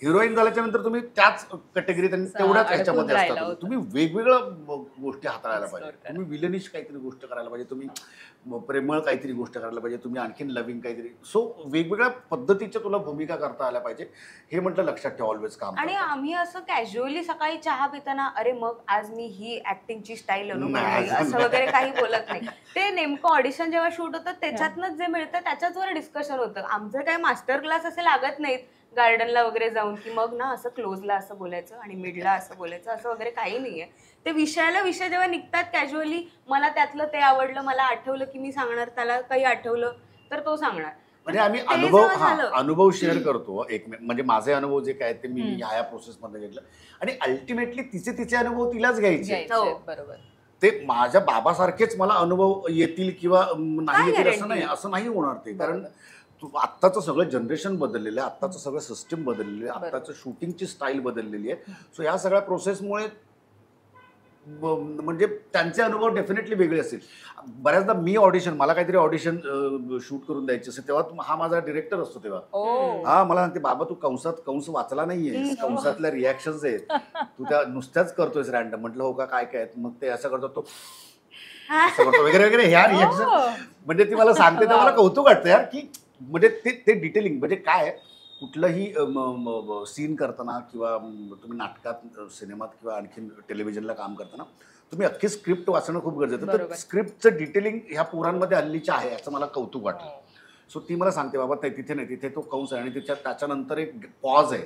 हिरोईन झाल्याच्या नंतर तुम्ही त्याच कॅटेगरीत आणि तेवढ्याच ह्याच्यामध्ये असतात, तुम्ही वेगवेगळ्या गोष्टी हाताळायला पाहिजे, तुम्ही विलनिश काहीतरी गोष्ट करायला पाहिजे, तुम्ही प्रेमळ काहीतरी गोष्ट करायला पाहिजे, तुम्ही आणखीन लव्हिंग काहीतरी. सो वेगवेगळ्या पद्धतीच्या तुला भूमिका करता आल्या पाहिजे, हे म्हटलं लक्षात ठेवा ऑलवेज काम. आणि आम्ही असं कॅज्युअली सकाळी चहा पिताना अरे मग आज मी ही ऍक्टिंगची स्टाईल असं वगैरे काही बोलत नाही. ते नेमकं ऑडिशन जेव्हा शूट होतं त्याच्यातनंच जे मिळतं त्याच्याचवर डिस्कशन होतं. आमचं काय मास्टर क्लास असे लागत नाहीत गार्डनला वगैरे जाऊन की मग ना असं क्लोजला असं बोलायचं आणि मिडला असं बोलायचं, असं वगैरे काही नाहीये. ते विषय जेव्हा निघतात कॅज्युअली, मला त्यातलं ते आवडलं, मला आठवलं की मी सांगणार, त्याला काही आठवलं तर तो सांगणार. म्हणजे आम्ही अनुभव शेअर करतो एक, म्हणजे माझे अनुभव जे काय ते मी ह्या प्रोसेसमध्ये घेतलं. आणि अल्टिमेटली तिचे अनुभव तिलाच घ्यायचे. बरोबर. ते माझ्या बाबासारखेच मला अनुभव येतील किंवा नाही येतील असं नाही होणार ते. कारण आत्ताचं सगळं जनरेशन बदललेलं आहे, आत्ताचं सगळं सिस्टीम बदललेलं आहे, आत्ताचं शूटिंगची स्टाईल बदललेली आहे. सो ह्या सगळ्या प्रोसेसमुळे म्हणजे त्यांचे अनुभव डेफिनेटली वेगळे असतील. बऱ्याचदा मी मला काहीतरी ऑडिशन शूट करून द्यायचे असेल तेव्हा हा माझा डिरेक्टर असतो, तेव्हा हा मला सांगते बाबा तू कंस वाचला नाहीये, कंसातल्या रिॲक्शन्स आहेत, तू त्या नुसत्याच करतोयस रॅन्डम. म्हटलं हो का, काय काय, मग ते असं करतो तो असं करतो वगैरे वगैरे, ह्या रिॲक्शन म्हणजे ती मला सांगते तर मला कौतुक वाटतं यार की म्हणजे ते डिटेलिंग. म्हणजे काय कुठलंही सीन करताना किंवा तुम्ही नाटकात, सिनेमात किंवा आणखीन टेलिव्हिजनला काम करताना तुम्ही अख्खी स्क्रिप्ट वाचणं खूप गरजेचं. तर स्क्रिप्टचं डिटेलिंग ह्या पोरांमध्ये हल्लीच्या आहे, याचं मला कौतुक वाटलं. सो ती मला सांगते बाबा तिथे नाही, तिथे तो कंस आहे आणि त्याच्यानंतर एक पॉज आहे,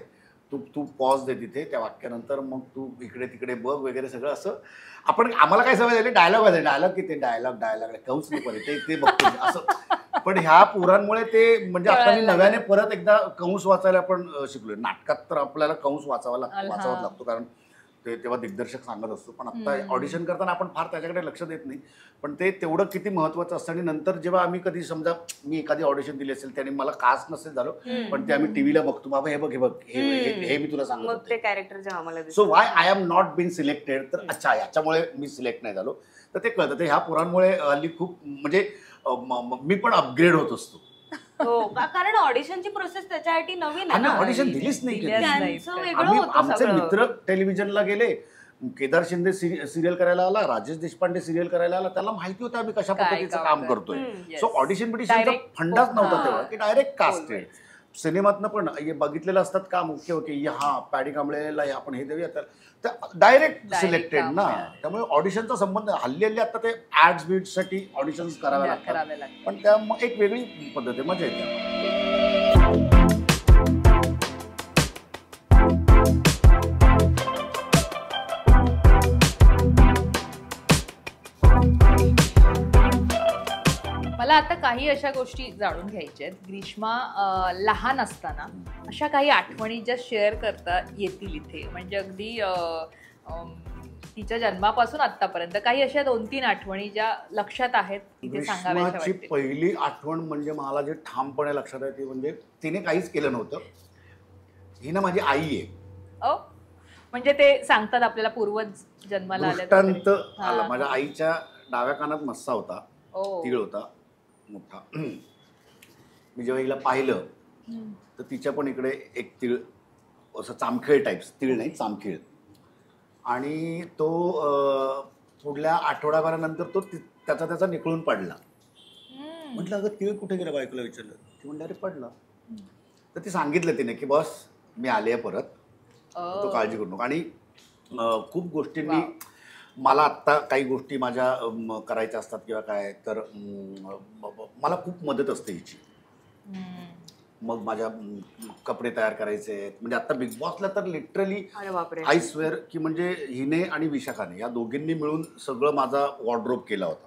तू पॉज दे तिथे त्या वाक्यानंतर, मग तू इकडे तिकडे बघ वगैरे सगळं असं. आम्हाला काय सवय झाली, डायलॉग किती डायलॉग कंस नाही ते बघतो असं. पण ह्या पोरांमुळे ते म्हणजे आता मी नव्याने परत एकदा कंस वाचायला पण शिकलोय. नाटकात तर आपल्याला कंस वाचावाच लागतो कारण ते तेव्हा दिग्दर्शक सांगत असतो, पण आता ऑडिशन करताना आपण फार त्याच्याकडे लक्ष देत नाही. पण ते तेवढं किती महत्वाचं असतं. आणि नंतर जेव्हा आम्ही कधी समजा मी एखादी ऑडिशन दिली असेल त्याने मला कास्ट नसेल झालं, पण ते आम्ही टीव्हीला बघतो, बाबा हे बघ हे मी तुला सांगतो, so why I am not been selected. तर अच्छा याच्यामुळे मी सिलेक्ट नाही झालो, तर ते कळतं. ते ह्या पोरांमुळे हल्ली खूप म्हणजे मी पण अपग्रेड होत असतो. हो, कारण ऑडिशनची प्रोसेस त्याच्यासाठी नवीन आहे. ऑडिशन दिलीच नाही. आमचे मित्र टेलिव्हिजनला गेले, केदार शिंदे सिरियल करायला आला, राजेश देशपांडे सिरियल करायला आला, त्याला माहिती होतं आम्ही कशा पद्धतीचं काम करतोय. सो ऑडिशन फंडाच नव्हता तेव्हा की डायरेक्ट कास्टेड. सिनेमातनं पण बघितलेलं असतात काम, ओके हा पॅडी कांबळेला आपण हे देऊया, तर डायरेक्ट सिलेक्टेड ना. त्यामुळे ऑडिशनचा संबंध हल्ली आता ते ऍड्स बीड्ससाठी ऑडिशन्स करावे लागतात, पण त्या एक वेगळी पद्धत आहे, मजा येते. मला आता काही अशा गोष्टी जाणून घ्यायच्या आहेत. ग्रीष्मा लहान असताना अशा काही आठवणी ज्या शेअर करता येतील इथे, म्हणजे अगदी तिच्या जन्मापासून आतापर्यंत काही अशा 2-3 आठवणी ज्या लक्षात आहेत इथे सांगाव्याशा वाटतील. पहिली आठवण म्हणजे मला जे ठामपणे लक्षात आहे ती म्हणजे तिने काहीच केलं नव्हतं. ही ना माझी आई आहे. म्हणजे ते सांगतात आपल्याला पूर्वज जन्माला दृष्टांत आला. माझ्या आईच्या डाव्या कानात मस्सा होता, तीळ होता मोठा. मी जेव्हा हिला पाहिलं तर तिच्या पण इकडे एक तीळ, असं चामखेळ टाईप्स, तीळ नाही चामखेळ. आणि तो पुढल्या आठवड्याभरानंतर तो त्याचा निकळून पडला. म्हटलं अगं तीळ कुठे गेला, बायकोला विचारलं. ती म्हणलं अरे पडला. तर ती सांगितलं तिने की बॉस मी आले परत, तो काळजी करू नको. आणि खूप गोष्टींनी मला आत्ता काही गोष्टी माझ्या करायच्या असतात किंवा काय, तर मला खूप मदत असते हिची. मग माझ्या कपडे तयार करायचे आहेत. म्हणजे आता बिग बॉसला तर लिटरली आय स्वेअर की म्हणजे हिने आणि विशाखाने या दोघींनी मिळून सगळं माझा वॉर्डरोब केला होता,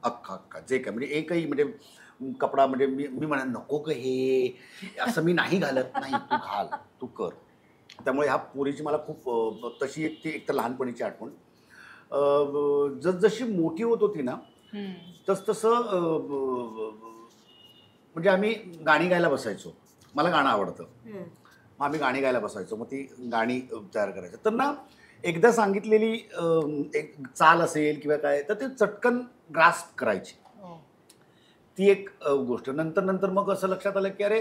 अख्खा जे काय. म्हणजे एकही म्हणजे कपडा म्हणजे मी म्हणा नको ग हे असं मी नाही घालत, नाही तू घाल, तू कर. त्यामुळे ह्या पोरीची मला खूप तशी एक तर लहानपणीची आठवण. जसजशी मोठी होत होती ना तसं म्हणजे आम्ही गाणी गायला बसायचो. मला गाणं आवडतं, मग आम्ही गाणी गायला बसायचो. मग ती गाणी तयार करायचं. तर ना एकदा सांगितलेली एक चाल असेल किंवा काय तर ते चटकन ग्रास्प करायची, ती एक गोष्ट. नंतर मग असं लक्षात आलं की अरे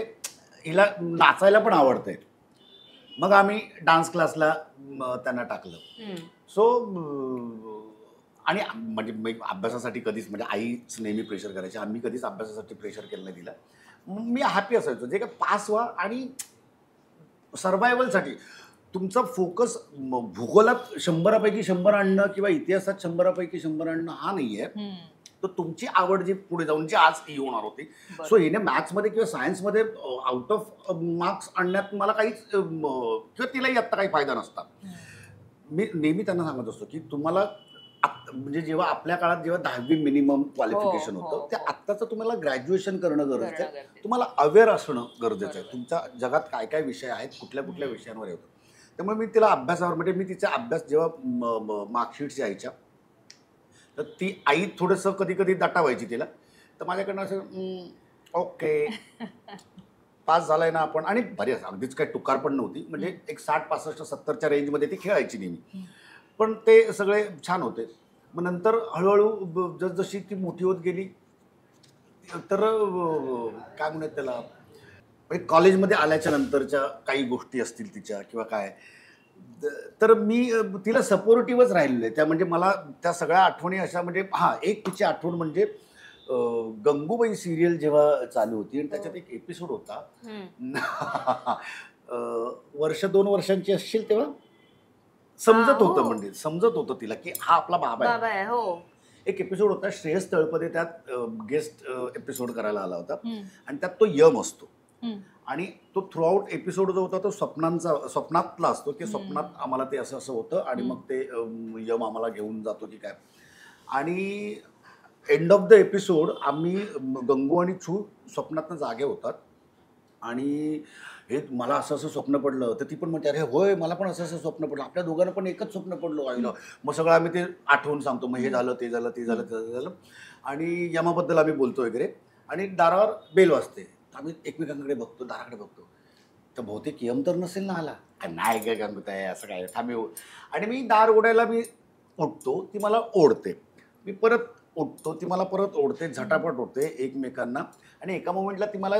हिला नाचायला पण आवडतंय. मग आम्ही डान्स क्लासला त्यांना टाकलं. सो आणि म्हणजे मी अभ्यासासाठी कधीच, म्हणजे आईच नेहमी प्रेशर करायची, आम्ही कधीच अभ्यासासाठी प्रेशर केलं नाही दिला. मी हॅपी असायचो जे काय पास व्हा. आणि सर्वायवलसाठी तुमचा फोकस भूगोलात 100पैकी 100 आणणं किंवा इतिहासात 100पैकी 100 आणणं हा नाही आहे. तर तुमची आवड जी पुढे जाऊन जी आज ही होणार होती. सो हिने मॅथ्समध्ये किंवा सायन्समध्ये आउट ऑफ मार्क्स आणण्यात मला काहीच किंवा तिलाही आत्ता काही फायदा नसता. मी नेहमी त्यांना सांगत असतो की तुम्हाला म्हणजे जेव्हा आपल्या काळात जेव्हा 10वी मिनिमम क्वालिफिकेशन होतं त्या आत्ताचं तुम्हाला ग्रॅज्युएशन करणं गरजेचं आहे. तुम्हाला अवेअर असणं गरजेचं आहे. तुमच्या जगात काय काय विषय आहेत, कुठल्या कुठल्या विषयांवर येतो. त्यामुळे मी तिला अभ्यासावर म्हणजे मी तिचा अभ्यास जेव्हा मार्कशीट्स यायच्या तर ती आई थोडंसं कधी कधी दटावायची तिला. तर माझ्याकडनं असं ओके पास झालाय ना आपण. आणि बरेच अगदीच काही टुकार पण नव्हती, म्हणजे एक 60-65-70च्या रेंजमध्ये ती खेळायची नेहमी. पण ते सगळे छान होते. मग नंतर हळूहळू जसजशी ती मोठी होत गेली तर काय म्हणत त्याला, म्हणजे कॉलेजमध्ये आल्याच्या नंतरच्या काही गोष्टी असतील तिच्या किंवा काय, तर मी तिला सपोर्टिव्हच राहिलेलं आहे. त्या म्हणजे मला त्या सगळ्या आठवणी अशा म्हणजे एक तिची आठवण म्हणजे गंगूबाई सिरियल जेव्हा चालू होती आणि त्याच्यात एक एपिसोड होता, वर्ष 2 वर्षांची असशील तेव्हा, समजत होतं म्हणजे समजत होतं तिला की हा आपला बाबा आहे. हो. एक एपिसोड होता, श्रेयस तळपदे त्यात गेस्ट एपिसोड करायला आला होता आणि त्यात तो यम असतो. आणि तो थ्रू आउट एपिसोड जो होता तो स्वप्नातला असतो की स्वप्नात आम्हाला ते असं असं होतं आणि मग ते यम आम्हाला घेऊन जातो की काय. आणि एंड ऑफ द एपिसोड आम्ही गंगू आणि छू स्वप्नातनं जागे होतात आणि हे मला असं असं स्वप्न पडलं. तर ती पण म्हणते अरे होय मला पण असं असं स्वप्न पडलं, आपल्या दोघांना पण एकच स्वप्न पडलं आईला. मग सगळं आम्ही ते आठवून सांगतो, मग हे झालं ते झालं ते झालं ते झालं आणि यमाबद्दल आम्ही बोलतो वगैरे. आणि दारावर बेल वाजते, आम्ही एकमेकांकडे बघतो, दाराकडे बघतो. तर बहुतेक यम तर नसेल ना आला, नाही काय गंगूत आहे असं काय थांबे. आणि मी दार ओढायला मी उठतो, ती मला ओढते, मी परत उठतो, ती मला परत ओढते, झटापट ओढते एकमेकांना. आणि एका मोमेंटला ती मला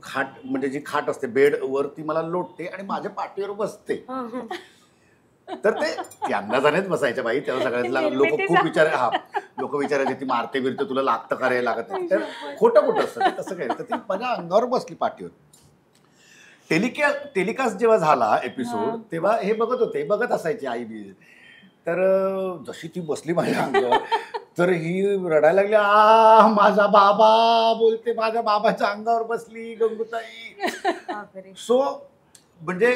खाट म्हणजे जी खाट असते बेडवर ती मला लोटते आणि माझ्या पाठीवर बसते. तर ते अंदाजानेच बसायच्या बाई तेव्हा सगळ्यात लोक खूप लोक विचारायचे ती मारते बिरते तुला लागतं करायला लागत नाही. तर खोटं खोटं असतं तसं काय. तर ती माझ्या अंगावर बसली पाठीवर. टेलिकास्ट जेव्हा झाला एपिसोड तेव्हा हे बघत असायची आई बी. तर जशी ती बसली माझ्या अंगावर तर ही रडायला लागली, माझा बाबा बोलते, माझ्या बाबाच्या अंगावर बसली गंगूताई. सो म्हणजे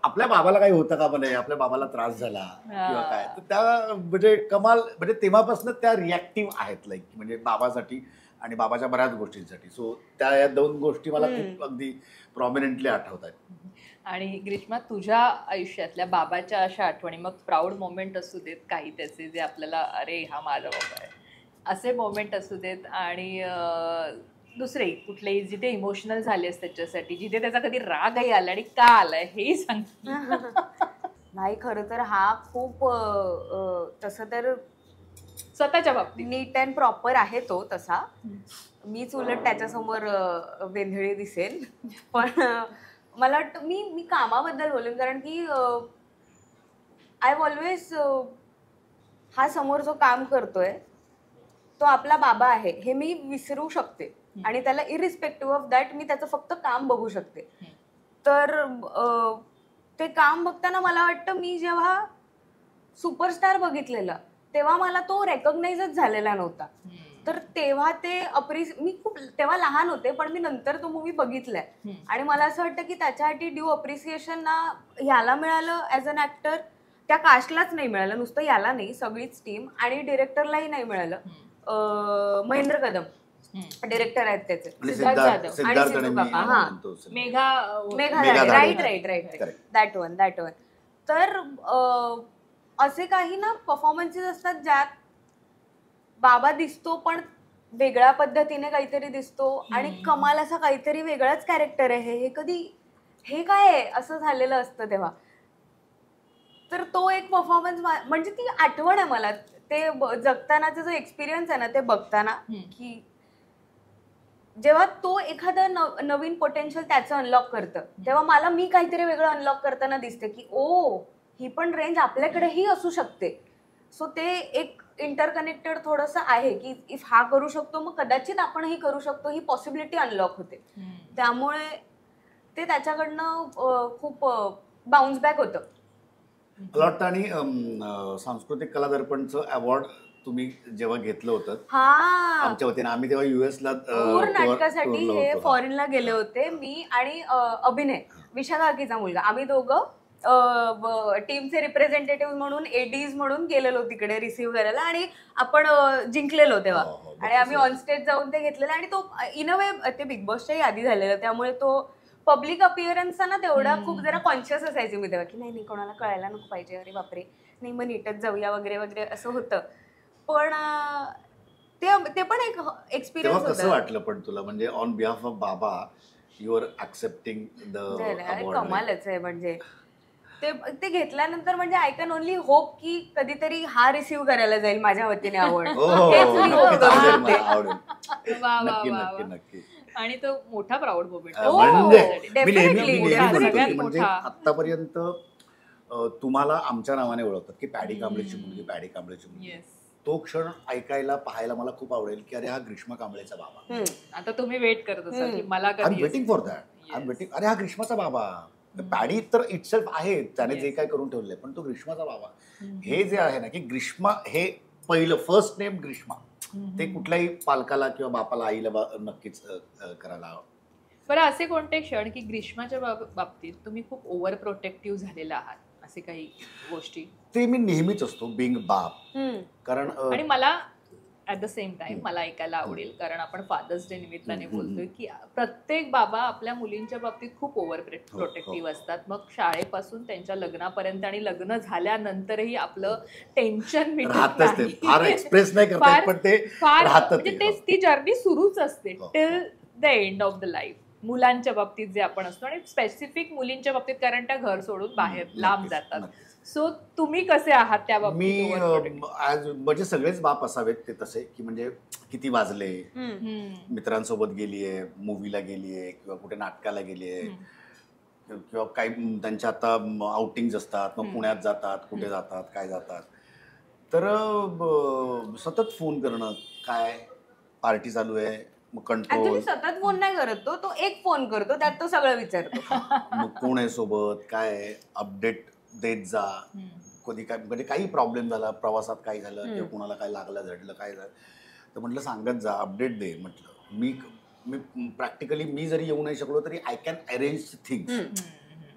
आपल्या बाबाला काही होतं का म्हणे, आपल्या बाबाला त्रास झाला किंवा काय. तर त्या म्हणजे कमाल म्हणजे तेव्हापासून त्या रिॲक्टिव्ह आहेत लाईक म्हणजे बाबासाठी आणि बाबाच्या बऱ्याच गोष्टींसाठी. सो त्या या 2 गोष्टी मला खूप अगदी प्रॉमिनंटली आठवतात. आणि ग्रीष्मा, तुझ्या आयुष्यातल्या बाबाच्या अशा आठवणी, मग प्राऊड मोमेंट असू देत काही त्याचे जे आपल्याला अरे हा माझा बाबा आहे असे मोमेंट असू देत, आणि दुसरे कुठलेही जिथे इमोशनल झालेस त्याच्यासाठी, जिथे त्याचा कधी रागही आला आणि का आलाय हेही सांग. नाही, खरं तर हा खूप तसं तर स्वतःच्या बाबतीत नीट अँड प्रॉपर आहे तो तसा. मीच उलट त्याच्यासमोर वेंधळी दिसेल. पण मला वाटतं मी कामाबद्दल बोलेन, कारण की आय ऑलवेज हा समोर जो काम करतोय तो आपला बाबा आहे हे मी विसरू शकते, आणि त्याला इरिस्पेक्टिव्ह ऑफ दॅट मी त्याचं फक्त काम बघू शकते. तर ते काम बघताना मला वाटतं मी जेव्हा सुपरस्टार बघितलेला तेव्हा मला तो रेकॉग्नाइजच झालेला नव्हता. तर तेव्हा ते मी खूप तेव्हा लहान होते, पण मी नंतर तो मूवी बघितलाय आणि मला असं वाटतं की त्याच्यासाठी ड्यू अप्रिसिएशन ना ह्याला मिळालं ॲज अन ऍक्टर, त्या कास्टलाच नाही मिळालं, नुसतं याला नाही, सगळीच टीम, आणि डिरेक्टरलाही नाही मिळालं. महेंद्र कदम डिरेक्टर आहेत त्याचे, सिद्धार्थ जाधव आणि सिद्धू काका. हा, मेघा, राईट, दॅट वन. तर असे काही ना परफॉर्मन्सेस असतात ज्यात बाबा दिसतो पण वेगळ्या पद्धतीने काहीतरी दिसतो, आणि कमाल असा काहीतरी वेगळाच कॅरेक्टर आहे, हे काय आहे असं झालेलं असतं तेव्हा. तर तो एक परफॉर्मन्स म्हणजे ती आठवण आहे मला, ते जगतानाचा जो एक्सपिरियन्स आहे ना ते बघताना, की जेव्हा तो एखादा नवीन पोटेन्शियल त्याचं अनलॉक करतं तेव्हा मला मी काहीतरी वेगळं अनलॉक करताना दिसते की ओ ही पण रेंज आपल्याकडेही असू शकते. सो ते एक इंटरकनेक्टेड थोडंसं आहे की इफ हा करू शकतो मग कदाचित आपणही करू शकतो, ही पॉसिबिलिटी अनलॉक होते. त्यामुळे ते त्याच्याकडनं खूप बाउन्स बॅक होतं. मला वाटतं. आणि सांस्कृतिक कला दर्पणचं अवॉर्ड तुम्ही जेव्हा घेतलं होतं आमच्या वतीने, आम्ही तेव्हा युएसला नाटकासाठी हे फॉरेनला गेले होते, मी आणि अभिनय विशाखा काकीचा मुलगा, आम्ही दोघं टीमचे रिप्रेझेंटेटिव्ह म्हणून एडीज म्हणून गेलेलो तिकडे रिसीव्ह करायला, आणि आपण जिंकलेलो तेव्हा. आणि आम्ही ऑनस्टेज जाऊन ते घेतलेलं, आणि तो इन अ वे ते बिग बॉसच्याही आधी झालेलं, त्यामुळे तो पब्लिक अपिअरन्सचा ना तेवढा खूप जरा कॉन्शियस असायची मी तेव्हा, की नाही कोणाला कळायला नको पाहिजे, अरे बापरे नाही मग नीटच जाऊया वगैरे वगैरे असं होतं. पण ते पण एक एक्सपिरियन्स होता. कसं वाटलं पण तुला, म्हणजे ऑन बिहाफ ऑफ बाबा you are accepting the award? कमालच आहे. म्हणजे ते घेतल्यानंतर म्हणजे आय कॅन ओनली होप की कधीतरी हा रिसीव्ह करायला जाईल माझ्या वतीने अवॉर्ड. नक्की. आणि तो मोठा प्राऊड मोमेंट म्हणजे आतापर्यंत तुम्हाला आमच्या नावाने ओळखतात की पॅडी कांबळेची मुलगी, पॅडी कांबळेची मुलगी. तो क्षण ऐकायला पाहायला मला खूप आवडेल की अरे हा ग्रीष्मा कांबळेचा बाबा. आता तुम्ही वेट करत असाल की मला I am waiting for that. I am waiting. अरे हा ग्रीष्माचा बाबा. पॅडी तर इटसेल्फ आहे, त्याने जे काय करून ठेवलंय, पण तो ग्रीष्माचा बाबा हे जे आहे ना, की ग्रीष्मा हे पहिलं फर्स्ट नेम ग्रीष्मा, ते कुठल्याही पालकाला किंवा बापाला आईला नक्कीच करायला हवं. बरं, असे कोणते क्षण की ग्रीष्माच्या बाबतीत तुम्ही खूप ओव्हर प्रोटेक्टिव्ह झालेला आहात, असे काही गोष्टी? ते मी नेहमीच असतो बिंग बाप. कारण आणि मला ॲट द सेम टाइम मला ऐकायला आवडेल, कारण आपण फादर्स डे निमित्ताने बोलतोय, की प्रत्येक बाबा आपल्या मुलींच्या बाबतीत खूप ओव्हर प्रोटेक्टिव्ह असतात. मग शाळेपासून त्यांच्या लग्नापर्यंत, आणि लग्न झाल्यानंतरही आपलं टेन्शन फार एक्सप्रेस नाही करतात, पण ते म्हणजे ती जर्नी सुरूच असते till the end of the life. मुलांच्या बाबतीत जे आपण असतो, आणि स्पेसिफिक मुलींच्या बाबतीत, कारण त्या घर सोडून बाहेर लांब जातात. सो तुम्ही कसे आहात त्या बाबतीत? मी म्हणजे सगळेच बाप असावेत ते तसे, की म्हणजे किती वाजले, मित्रांसोबत गेलीये, मूवीला गेलीये किंवा कुठे नाटकाला गेलीये, किंवा काही त्यांच्या आता आउटिंग्स असतात, मग पुण्यात जातात, कुठे जातात, काय जातात, तर सतत फोन करणं, काय पार्टी चालू आहे, मग कंट्रोल. सतत फोन नाही करत तो एक फोन करतो, त्यात तो सगळं विचारतो. मग कोण आहे सोबत, काय अपडेट देत जा. कधी काय म्हणजे काही प्रॉब्लेम झाला, प्रवासात काय झालं किंवा कोणाला काय लागलं, झडलं, काय झालं तर म्हटलं सांगत जा, अपडेट दे. म्हटलं मी प्रॅक्टिकली मी जरी येऊ नाही शकलो तरी आय कॅन अरेंज थिंग्स.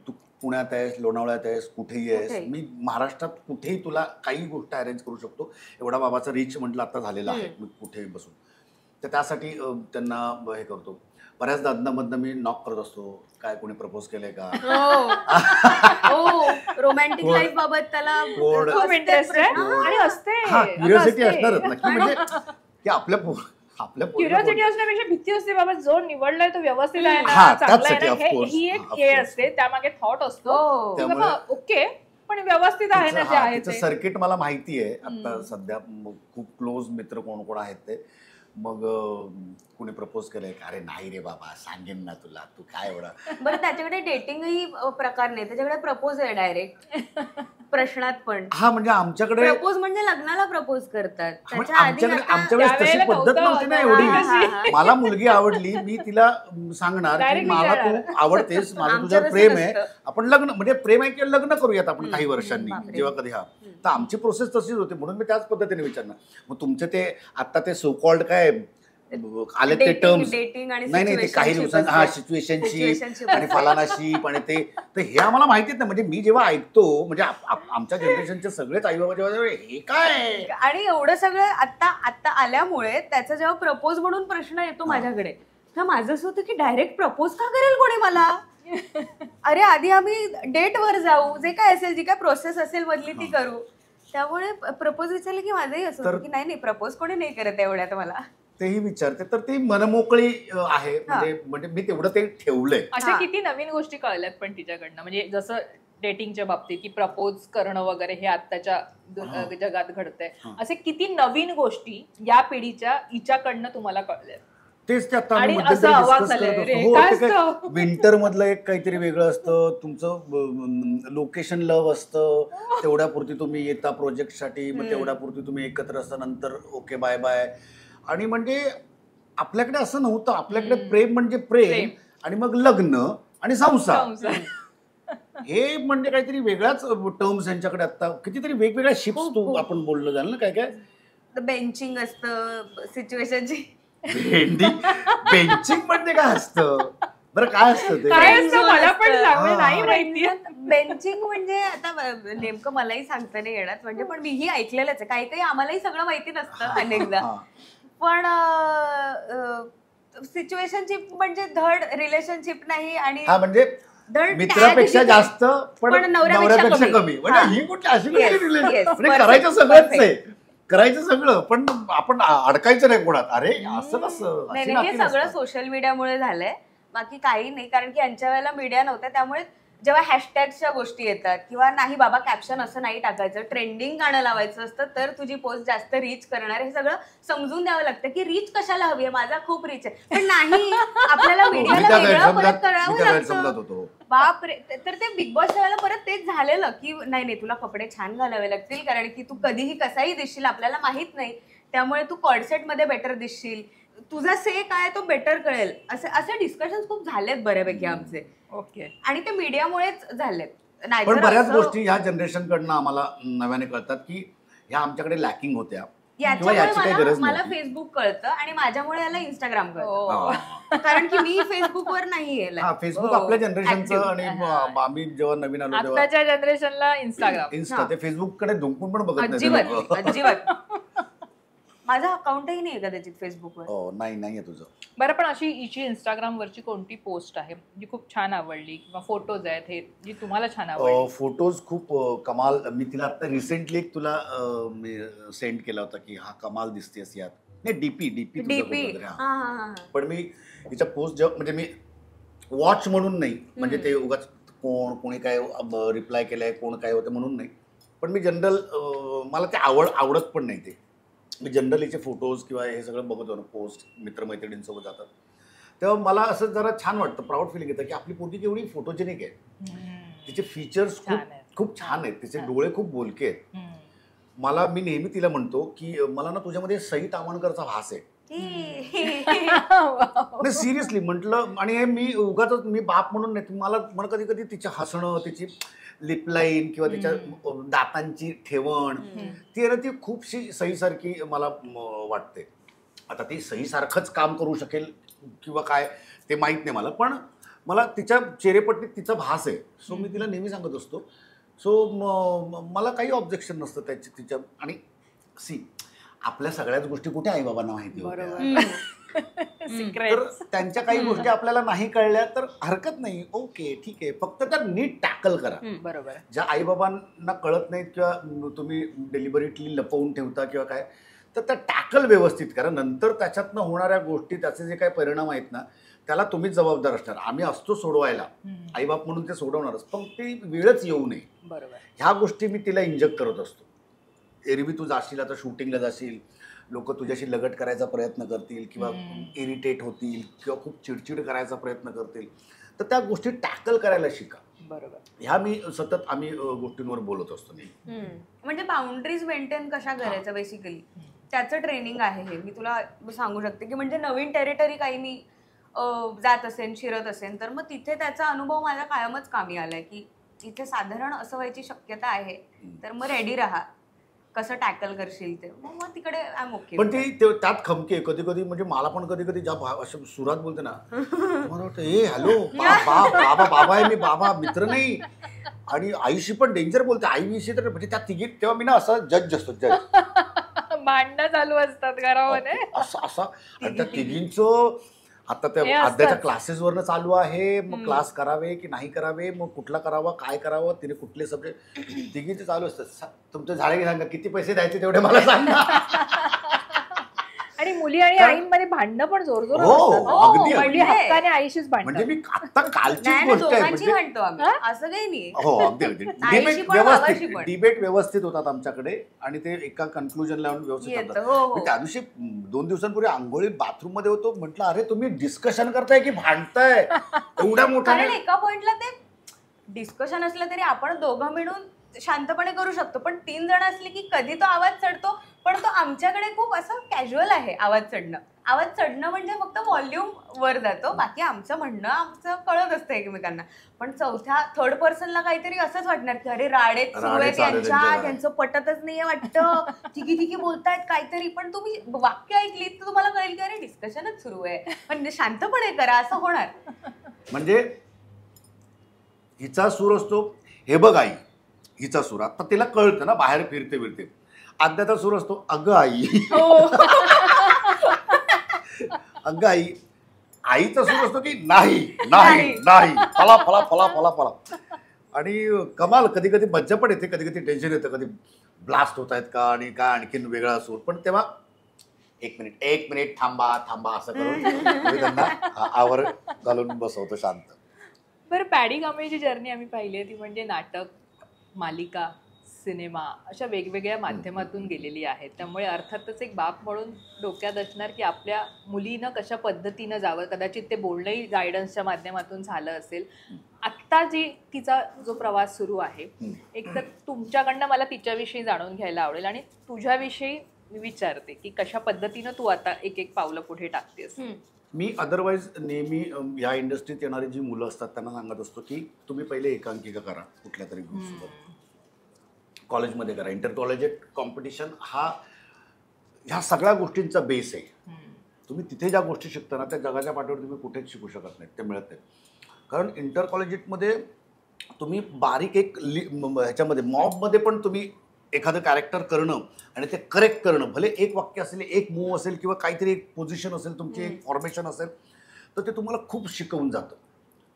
तू पुण्यात आहेस, लोणावळ्यात आहेस, कुठेही आहेस, मी महाराष्ट्रात कुठेही तुला काही गोष्ट अरेंज करू शकतो. एवढा बाबाचा रीच म्हटलं आता झालेला आहे, मी कुठेही बसून. तर त्यासाठी त्यांना हे करतो. बऱ्याचदा अदनामधनं मी नॉक करत असतो, काय कोणी प्रपोज केलंय का, रोमॅन्टिक लाईफ बाबत त्याला खूप इंटरेस्ट आहे आणि असते क्युरिओसिटी असणारच नक्की, म्हणजे की आपल्या क्युरिओसिटी असण्यापेक्षा भीती असते, बाबा जो निवडलाय तो व्यवस्थित आहे ना, चांगला आहे ना, ही एक हे असते, त्यामागे थॉट असतो ओके पण व्यवस्थित आहे ना जे आहे ते. सर्किट मला माहिती आहे आता सध्या, खूप क्लोज मित्र कोण कोण आहेत ते. मग कुणी प्रपोज केलंय का, अरे नाही रे बाबा सांगेन ना तुला, तू काय एवढा. बरं त्याच्याकडे डेटिंगही प्रकार नाही, त्याच्याकडे प्रपोज आहे डायरेक्ट प्रश्नात. पण हा म्हणजे आमच्याकडे प्रपोज म्हणजे लग्नाला प्रपोज करतात. आमच्याकडे तशी पद्धत नव्हती ना एवढी. मला मुलगी आवडली, मी तिला सांगणार की मला तू आवडतेस, माझं तुझ्यावर प्रेम आहे, आपण लग्न म्हणजे प्रेम आहे की लग्न करूयात आपण काही वर्षांनी जेव्हा कधी. हा तर आमची प्रोसेस तशीच होती, म्हणून मी त्याच पद्धतीने विचारणार. मग तुमचे ते आता ते सो कॉल्ड काय आले ते टर्म्स, नाही ते काही दिवसांनी हा सिच्युएशनशिप आणि फलानाशिप आणि ते, तर हे आम्हाला माहितीच नाही. म्हणजे मी जेव्हा ऐकतो, म्हणजे आमच्या जनरेशनचे सगळेच आई बाबा जेव्हा हे काय, आणि एवढं सगळं आता आल्यामुळे त्याचा जेव्हा प्रपोज म्हणून प्रश्न येतो माझ्याकडे, तर माझं असं होतं की डायरेक्ट प्रपोज का करेल कोणी मला. अरे आधी आम्ही डेटवर जाऊ, जे काय असेल, जी काय प्रोसेस असेल मधली ती करू. त्यामुळे प्रपोज विचारलं की माझंही असं होतं की नाही प्रपोज कोणी नाही करत एवढ्यात मला. तेही विचारते, तर ती मनमोकळी आहे, म्हणजे मी तेवढं ते ठेवलंय. अशा किती नवीन गोष्टी कळल्यात पण तिच्याकडनं, म्हणजे जसं डेटिंगच्या बाबतीत की प्रपोज करणं वगैरे हे आत्ताच्या जगात घडतंय, असे किती नवीन गोष्टी या पिढीच्या हिच्याकडनं तुम्हाला कळल्यात. तेच ते आता विंटर मधलं एक काहीतरी वेगळं असतं, तुमचं लोकेशन लव्ह असतं, तेवढ्यापुरती तुम्ही येता प्रोजेक्टसाठी, मग तेवढ्यापुरती तुम्ही एकत्र असता, नंतर ओके बाय बाय. आणि म्हणजे आपल्याकडे असं नव्हतं, आपल्याकडे प्रेम म्हणजे प्रेम आणि मग लग्न आणि संसार, हे म्हणजे काहीतरी वेगळाच टर्म्स यांच्याकडे. आता कितीतरी वेगवेगळ्या शिप्स तू आपण बोललो जाल ना, काय काय बेंचिंग असतं, सिच्युएशनची बेंचिंग म्हणजे काय असतं बरं, काय असतं ते, मला पण नाही माहिती. बेंचिंग म्हणजे आता नेमकं मलाही सांगता नाही येणार, म्हणजे पण मीही ऐकलेलंच आहे. काही काही आम्हालाही सगळं माहिती नसतं अनेकदा. पण सिच्युएशनशिप म्हणजे धड रिलेशनशिप नाही, आणि म्हणजे मित्रापेक्षा जास्त पण नवऱ्यापेक्षा कमी, म्हणजे ही कुठली अशी रिलेशन, करायचं सगळंच आहे, करायचं सगळं पण आपण अडकायचं नाही कोणात. अरे असं कसं, हे सगळं सोशल मीडियामुळे झालंय, बाकी काही नाही. कारण की यांच्या वेळेला मीडिया नव्हता, त्यामुळे जेव्हा हॅशटॅगच्या गोष्टी येतात किंवा नाही बाबा कॅप्शन असं नाही टाकायचं, ट्रेंडिंग गाणं लावायचं असतं तर तुझी पोस्ट जास्त रीच करणार, हे सगळं समजून द्यावं लागतं की रीच कशाला हवी आहे, माझा खूप रीच आहे. पण नाही, आपल्याला मीडियाला वेगळं परत करावं लागतं. बापरे. तर ते बिग बॉस वेळेला परत तेच झालेलं की नाही तुला कपडे छान घालावे लागतील, कारण की तू कधीही कसाही दिसशील आपल्याला माहित नाही, त्यामुळे तू कॉर्डसेट मध्ये बेटर दिसशील, तुझा से काय तो बेटर कळेल. असे डिस्कशन खूप झालेत बऱ्यापैकी आमचे. ओके. आणि ते मीडियामुळेच झालेत. पण बऱ्याच गोष्टी ह्या जनरेशन कडनं आम्हाला नव्याने कळतात की ह्या आमच्याकडे लॅकिंग होत्या. मला फेसबुक कळतं आणि माझ्यामुळे याला इंस्टाग्राम कळतं, कारण की मी फेसबुकवर नाही. फेसबुक आपल्या जनरेशनचं, आणि आम्ही जेव्हा नवीन आलो तेव्हा आताच्या जनरेशनला इंस्टा, ते फेसबुक कडे धुंकून पण बघत नाही अजिबात. माझा अकाउंटही नाही कदाचित फेसबुकवर. नाही तुझं. बरं, पण अशी हिची इंस्टाग्राम वरची कोणती पोस्ट आहे जी खूप छान आवडली, किंवा फोटोज आहेत हे जी तुम्हाला छान आवडली? फोटोज खूप कमाल. मी तिला आता रिसेंटली एक तुला सेंड केला होता की हा कमाल दिसतेस यात. नाही डीपी. पण मी तिच्या पोस्ट म्हणजे मी वॉच म्हणून नाही, म्हणजे ते उगाच कोणी काय रिप्लाय केलंय, कोण काय होतं म्हणून नाही, पण मी जनरल मला ते आवडत पण नाही. ते मी जनरलीचे फोटोज किंवा हे सगळं बघतो ना, पोस्ट मित्रमैत्रिणींसोबत जातात तेव्हा मला असं जरा छान वाटतं, प्राऊड फिलिंग येतं की आपली पोरगी केवढी फोटोजेनिक आहे, तिचे फीचर्स खूप छान आहेत, तिचे डोळे खूप बोलके आहेत. मी नेहमी तिला म्हणतो की मला ना तुझ्यामध्ये सई तावणकरचा भास आहे. सिरियसली म्हटलं. आणि हे मी उगाच मी बाप म्हणून नाही, मला कधी कधी तिचं हसणं, तिची लिपलाईन किंवा तिच्या दातांची ठेवण, ती आहे ना, ती खूपशी सईसारखी मला वाटते. आता ती सईसारखंच काम करू शकेल किंवा काय ते माहीत नाही मला, पण मला तिच्या चेहरेपट्टीत तिचा भास आहे. सो मी तिला नेहमी सांगत असतो. सो मला काही ऑब्जेक्शन नसतं तिच्या. आणि आपल्या सगळ्याच गोष्टी कुठे आई बाबांना माहिती होत्या. सिक्रेट. तर त्यांच्या काही गोष्टी आपल्याला नाही कळल्या तर हरकत नाही, ओके ठीक आहे, फक्त त्या नीट टॅकल करा. बरोबर. ज्या आई बाबांना कळत नाहीत किंवा तुम्ही डेलिबरेटली लपवून ठेवता किंवा काय, तर त्या टॅकल व्यवस्थित करा. नंतर त्याच्यातनं होणाऱ्या गोष्टी, त्याचे जे काही परिणाम आहेत ना, त्याला तुम्हीच जबाबदार असणार. आम्ही असतो सोडवायला, आईबाप म्हणून ते सोडवणारच, पण ती वेळच येऊ नये. बरोबर. ह्या गोष्टी मी तिला इंजेक्ट करत असतो. एरवी तू जाशील, आता शूटिंगला जाशील, लोक तुझ्याशी लगट करायचा प्रयत्न करतील किंवा इरिटेट होतील किंवा खूप चिडचिड करायचा प्रयत्न करतील, तर त्या गोष्टी टॅकल करायला शिका. बरोबर. ह्या मी सतत आम्ही गोष्टींवर बोलत असतो. म्हणजे बाउंड्रीज मेंटेन कशा करायच्या बेसिकली त्याचं ट्रेनिंग आहे हे. मी तुला सांगू शकते की म्हणजे नवीन टेरिटरी काही मी जात असेल, शिरत असेल, तर मग तिथे त्याचा अनुभव माझा कायमच कामी आलाय की इथे साधारण असं व्हायची शक्यता आहे, तर मग रेडी राहा, कसं टॅकल करशील ते, मग तिकडे आय एम ओके. पण ती त्यात खमके कधी कधी, म्हणजे मला पण कधी कधी ज्या अशा सुरात बोलते ना, मला वाटतं ए हॅलो बाबा, बाबा आहे मी, बाबा मित्र नाही. आणि आईशी पण डेंजर बोलते, आईविषयी तर म्हणजे त्या तिघी, तेव्हा मी ना असा जज असतो, जज. भांडणं चालू असतात घरामध्ये असं. आणि त्या तिघींचं आता त्या आद्याच्या क्लासेसवरनं चालू आहे, मग क्लास करावे की नाही करावे, मग कुठला करावा, काय करावं, तिने कुठले सब्जेक्ट, तिघींचे चालू असतात. तुमचं झाडे सांगा, किती पैसे द्यायचे तेवढे मला सांगा. आणि मुली आणि आईंमध्ये भांडणं पण जोरजोर अगदी हक्काने आईशीच भांडणं. म्हणजे मी आता कालची गोष्ट आहे, म्हणतो आम्ही, असं काही नाही. हो अगदी अगदी. डिबेट व्यवस्थित होतात आमच्याकडे आणि ते एका कन्क्लुजनला व्यवस्थित होतात. त्या दिवशी 2 दिवसांपूर्वी आंघोळी बाथरूम मध्ये होतो, म्हटलं अरे तुम्ही डिस्कशन करताय की भांडताय एवढ्या मोठ्या. कारण एका पॉइंटला ते डिस्कशन असलं तरी आपण दोघं मिळून शांतपणे करू शकतो, पण 3 जण असले की कधी तो आवाज चढतो. पण तो आमच्याकडे खूप असं कॅज्युअल आहे आवाज चढणं म्हणजे फक्त व्हॉल्यूम वर जातो, बाकी आमचं म्हणणं आमचं कळत असतं एकमेकांना. पण थर्ड पर्सनला काहीतरी असंच वाटणार की अरे राडेत सुरू आहे त्यांचं पटतच नाहीये वाटतं, तिघी बोलतायत काहीतरी, पण तुम्ही वाक्य ऐकली तर तुम्हाला कळेल की अरे डिस्कशनच सुरू आहे, म्हणजे शांतपणे करा, असं होणार. म्हणजे हिचा सूर असतो, हे बघ आई, हिचा सूर आता तिला कळतं ना, बाहेर फिरते. आद्याचा सूर असतो, अगं आई. अगं आई. आईचा सूर असतो की नाही नाही नाही, फला फला फला फला फला. आणि कमाल, कधी कधी मज्जा पण येते, कधी कधी टेन्शन येतं, कधी ब्लास्ट होत आहेत का आणि काय आणखीन वेगळा सूर. पण तेव्हा एक मिनिट थांबा असं करून त्यांना आवर घालून बसवतो शांत. बरं, पॅडी कांबळेची जर्नी आम्ही पाहिली आहे, ती म्हणजे नाटक, मालिका, सिनेमा अशा वेगवेगळ्या माध्यमातून गेलेली आहे. त्यामुळे अर्थातच एक बाप म्हणून डोक्यात असणार की आपल्या मुलीनं कशा पद्धतीनं जावं. कदाचित ते बोलणंही गायडन्सच्या माध्यमातून झालं असेल. आत्ता तिचा जो प्रवास सुरू आहे, एक तर तुमच्याकडनं मला तिच्याविषयी जाणून घ्यायला आवडेल आणि तुझ्याविषयी मी विचारते की कशा पद्धतीनं तू आता एक पावलं पुढे टाकतेस. मी अदरवाईज नेहमी या इंडस्ट्रीत येणारी जी मुलं असतात त्यांना सांगत असतो की तुम्ही पहिले एकांकिका करा कुठल्या तरी ग्रुपसोबत, कॉलेजमध्ये करा. इंटर कॉलेजिएट कॉम्पिटिशन ह्या सगळ्या गोष्टींचा बेस आहे. तुम्ही तिथे ज्या गोष्टी शिकता ना, त्या जगाच्या पाठीवर तुम्ही कुठेच शिकू शकत नाहीत, ते मिळत नाही. कारण इंटर कॉलेजिएटमध्ये तुम्ही बारीक एक ह्याच्यामध्ये मॉबमध्ये पण तुम्ही एखादं कॅरेक्टर करणं आणि ते करेक्ट करणं, भले एक वाक्य असेल, एक मूव असेल किंवा काहीतरी एक पोझिशन असेल, तुमची एक फॉर्मेशन असेल, तर ते तुम्हाला खूप शिकवून जातं.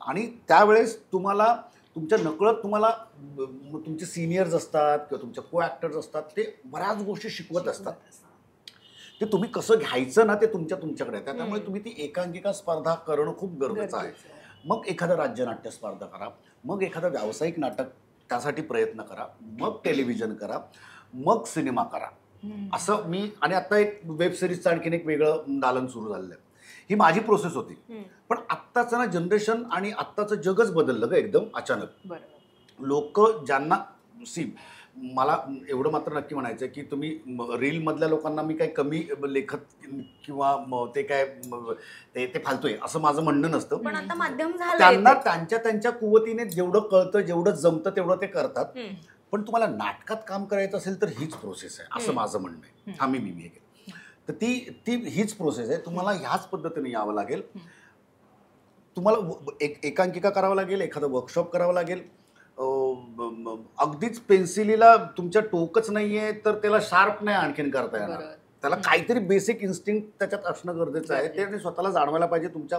आणि त्यावेळेस तुम्हाला तुमच्या नकळत तुम्हाला तुमचे सिनियर्स असतात किंवा तुमचे को ॲक्टर्स असतात, ते बऱ्याच गोष्टी शिकवत असतात. ते तुम्ही कसं घ्यायचं ना, ते तुमच्याकडे आहे. त्यामुळे तुम्ही ती एकांकिका स्पर्धा करणं खूप गरजेचं आहे. मग एखादं राज्यनाट्य स्पर्धा करा, मग एखादं व्यावसायिक नाटक त्यासाठी प्रयत्न करा, मग टेलिव्हिजन करा, मग सिनेमा करा. असं मी, आणि आता एक वेब सिरीजचं आणखीन एक वेगळं दालन सुरू झालेलं आहे. ही माझी प्रोसेस होती. पण आत्ताचं ना जनरेशन आणि आत्ताचं जगच बदललं ग एकदम अचानक. लोक ज्यांना मला एवढं मात्र नक्की म्हणायचं की तुम्ही रीलमधल्या लोकांना मी काही कमी लेखत किंवा ते काय ते फालतोय असं माझं म्हणणं नसतं. पण आता माध्यम झालं, त्यांना त्यांच्या कुवतीने जेवढं कळतं, जेवढं जमतं तेवढं ते करतात. पण तुम्हाला नाटकात काम करायचं असेल तर हीच प्रोसेस आहे असं माझं म्हणणं आहे. हा मी हे तर ती हीच प्रोसेस आहे. तुम्हाला ह्याच पद्धतीने यावं लागेल. तुम्हाला एकांकिका करावं लागेल, एखादं वर्कशॉप करावं लागेल. अगदीच पेन्सिलीला तुमच्या टोकच नाहीये तर त्याला शार्प नाही आणखीन करता येणार. त्याला काहीतरी बेसिक इन्स्टिंक्ट त्याच्यात असणं गरजेचं आहे. ते स्वतःला जाणवायला पाहिजे. तुमच्या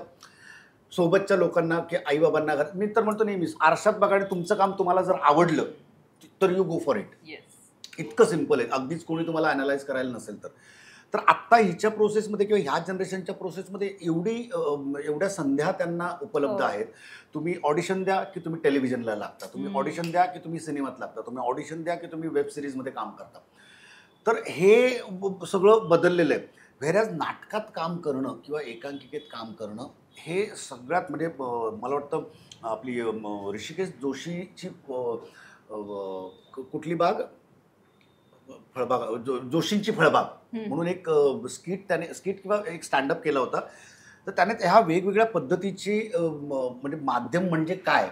सोबतच्या लोकांना की आई बाबांना, मी तर म्हणतो नेहमीच आरशात बघा आणि तुमचं काम तुम्हाला जर आवडलं तर यू गो फॉर इट. इतकं सिम्पल आहे. अगदीच कोणी तुम्हाला अनालाइज करायला नसेल तर आत्ता हिच्या प्रोसेसमध्ये किंवा ह्या जनरेशनच्या प्रोसेसमध्ये एवढ्या संध्या त्यांना उपलब्ध आहेत. तुम्ही ऑडिशन द्या की तुम्ही टेलिव्हिजनला लागता, तुम्ही ऑडिशन द्या की तुम्ही सिनेमात लागता, तुम्ही ऑडिशन द्या की तुम्ही वेब सिरीजमध्ये काम करता. तर हे सगळं बदललेलं आहे. व्हेरॅज नाटकात काम करणं किंवा एकांकिकेत काम करणं हे सगळ्यात म्हणजे मला वाटतं आपली ऋषिकेश जोशीची कुठली बाग, फळबाग, जोशींची फळबाग म्हणून एक स्किट किंवा एक स्टँडअप केला होता. तर त्याने ह्या वेगवेगळ्या पद्धतीची म्हणजे माध्यम म्हणजे काय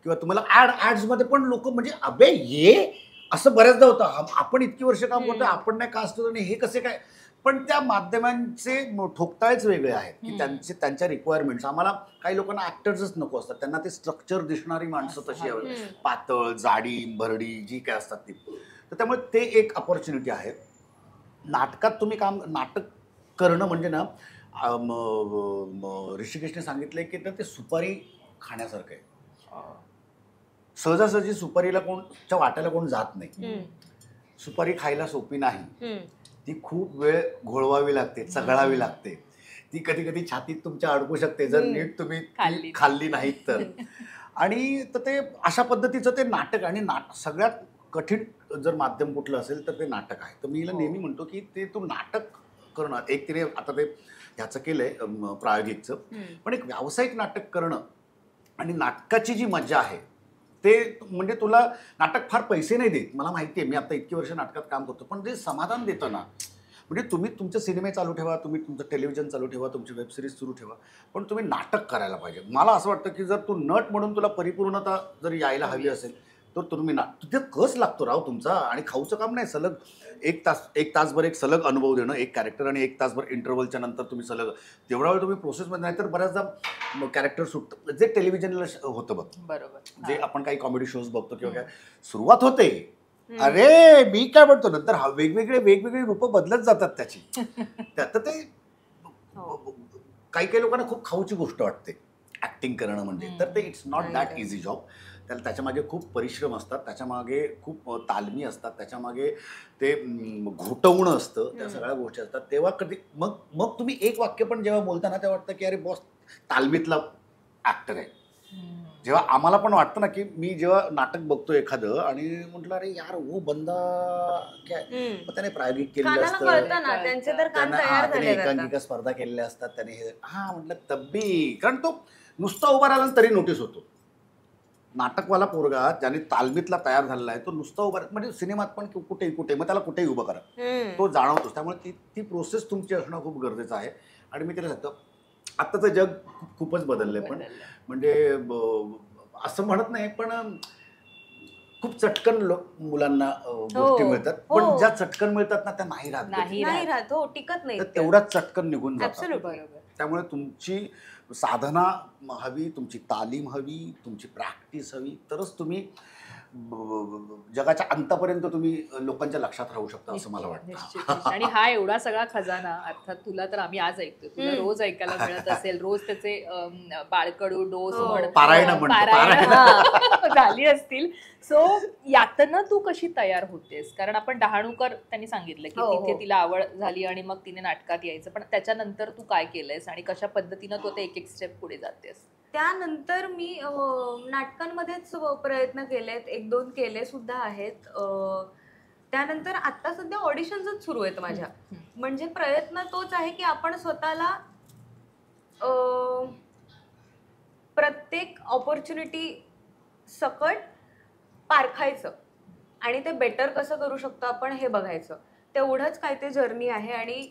किंवा तुम्हाला ॲड्समध्ये पण लोक म्हणजे अबे ये असं बऱ्याचदा होतं. आपण इतकी वर्ष काम करतो, आपण नाही कास्ट आणि हे कसे काय. पण त्या माध्यमांचे ठोकताळेच वेगळे आहेत की त्यांच्या रिक्वायरमेंट्स. आम्हाला काही लोकांना ॲक्टर्सच नको असतात, त्यांना ते स्ट्रक्चर दिसणारी माणसं तशी हवी, पातळ जाडी भरडी जी काय असतात ती. तर त्यामुळे ते एक अपॉर्च्युनिटी आहे. नाटकात तुम्ही नाटक करणं म्हणजे ना ऋषिकेशने सांगितलंय की ते सुपारी खाण्यासारखं आहे. सहजासहजी सुपारीला कोणच्या वाट्याला कोण जात नाही. सुपारी खायला सोपी नाही. ती खूप वेळ घोळवावी लागते, चघळावी लागते. ती कधी कधी छातीत तुमच्या अडकू शकते जर नीट तुम्ही खाल्ली नाहीत तर. आणि तर ते अशा पद्धतीचं ते नाटक. आणि सगळ्यात कठीण जर माध्यम कुठलं असेल तर ते नाटक आहे. तर मी हिला नेहमी म्हणतो की ते तू नाटक करणं, एक तिने आता ते ह्याचं केलंय प्रायोगिकचं, पण एक व्यावसायिक नाटक करणं आणि नाटकाची जी मजा आहे ते म्हणजे तुला नाटक फार पैसे नाही देत, मला माहिती आहे. मी आता इतकी वर्ष नाटकात काम करतो, पण जे समाधान देतं ना, म्हणजे तुम्ही तुमचे सिनेमे चालू ठेवा, तुम्ही तुमचं टेलिव्हिजन चालू ठेवा, तुमची वेब सिरीज सुरू ठेवा, पण तुम्ही नाटक करायला पाहिजे. मला असं वाटतं की जर तू नट म्हणून तुला परिपूर्णता जर यायला हवी असेल तर तुम्ही तिथे कस लागतो राव तुमचा. आणि खाऊचं काम नाही, सलग एक तासभर एक सलग अनुभव देणं, एक कॅरेक्टर, आणि एक तासभर इंटरव्हलच्या नंतर तुम्ही सलग तेवढा वेळ तुम्ही प्रोसेसमध्ये. नाही तर बऱ्याचदा कॅरेक्टर सुटतं, जे टेलिव्हिजनला होतं बघ. बरोबर. जे आपण काही कॉमेडी शोज बघतो किंवा काय सुरुवात होते, अरे मी काय म्हणतो, नंतर वेगवेगळी रूपं बदलत जातात त्याची. तर ते काही लोकांना खूप खाऊची गोष्ट वाटते ऍक्टिंग करणं म्हणजे. तर ते it's not that easy job. त्याच्यामागे खूप परिश्रम असतात, त्याच्यामागे खूप तालमी असतात, त्याच्यामागे ते घोटवणं असतं, त्या सगळ्या गोष्टी असतात. तेव्हा कधी मग तुम्ही एक वाक्य पण जेव्हा बोलताना तेव्हा वाटतं की अरे बॉस तालमीतला ऍक्टर आहे. जेव्हा आम्हाला पण वाटतं ना की मी जेव्हा नाटक बघतो एखादं आणि म्हटलं अरे यार वो बंदा काय, मग त्याने प्रायोगिक केलेलं असतं, त्याने एकांकिका स्पर्धा केलेल्या असतात, त्याने हे म्हटलं तब्बी. कारण तो नुसता उभा राहिला तरी नोटीस होतो. नाटकवाला पोरगा ज्याने तालमीतला तयार झालेला आहे तो नुसता उभा, म्हणजे सिनेमात पण कुठे मग त्याला कुठेही उभं करा, तो जाणवतोच. त्यामुळे ती प्रोसेस तुमची असणं खूप गरजेचं आहे. आणि मी त्याला सांगतो आत्ताचं जग खूपच बदललंय. पण म्हणजे असं म्हणत नाही, पण खूप चटकन मुलांना गोष्टी मिळतात, पण ज्या चटकन मिळतात ना त्या नाही राहत, टिकत नाही, तेवढ्याच चटकन निघून जातात. त्यामुळे तुमची साधना हवी, तुमची तालीम हवी, तुमची प्रॅक्टिस हवी, तरच तुम्ही जगाच्या अंतापर्यंत तुम्ही लोकांच्या लक्षात राहू शकता असं मला वाटतं. आणि हा एवढा सगळा खजाना अर्थात तुला तर आम्ही आज ऐकतो, तुला रोज ऐकायला मिळत असेल, रोज त्याचे बाळकडू डोस झाली असतील. सो यातनं तू कशी तयार होतेस? कारण आपण डहाणूकर त्यांनी सांगितलं की तिथे तिला आवड झाली आणि मग तिने नाटकात यायचं, पण त्याच्यानंतर तू काय केलंयस आणि कशा पद्धतीनं तू आता एक स्टेप पुढे जातेस? त्यानंतर मी नाटकांमध्येच प्रयत्न केलेत, 1-2 केले सुद्धा आहेत. त्यानंतर आता सध्या ऑडिशन्सच सुरू आहेत माझ्या. म्हणजे प्रयत्न तोच आहे की आपण स्वतःला प्रत्येक ऑपॉर्च्युनिटी सकट पारखायचं आणि ते बेटर कसं करू शकतो आपण हे बघायचं. तेवढंच काय ते जर्नी आहे. आणि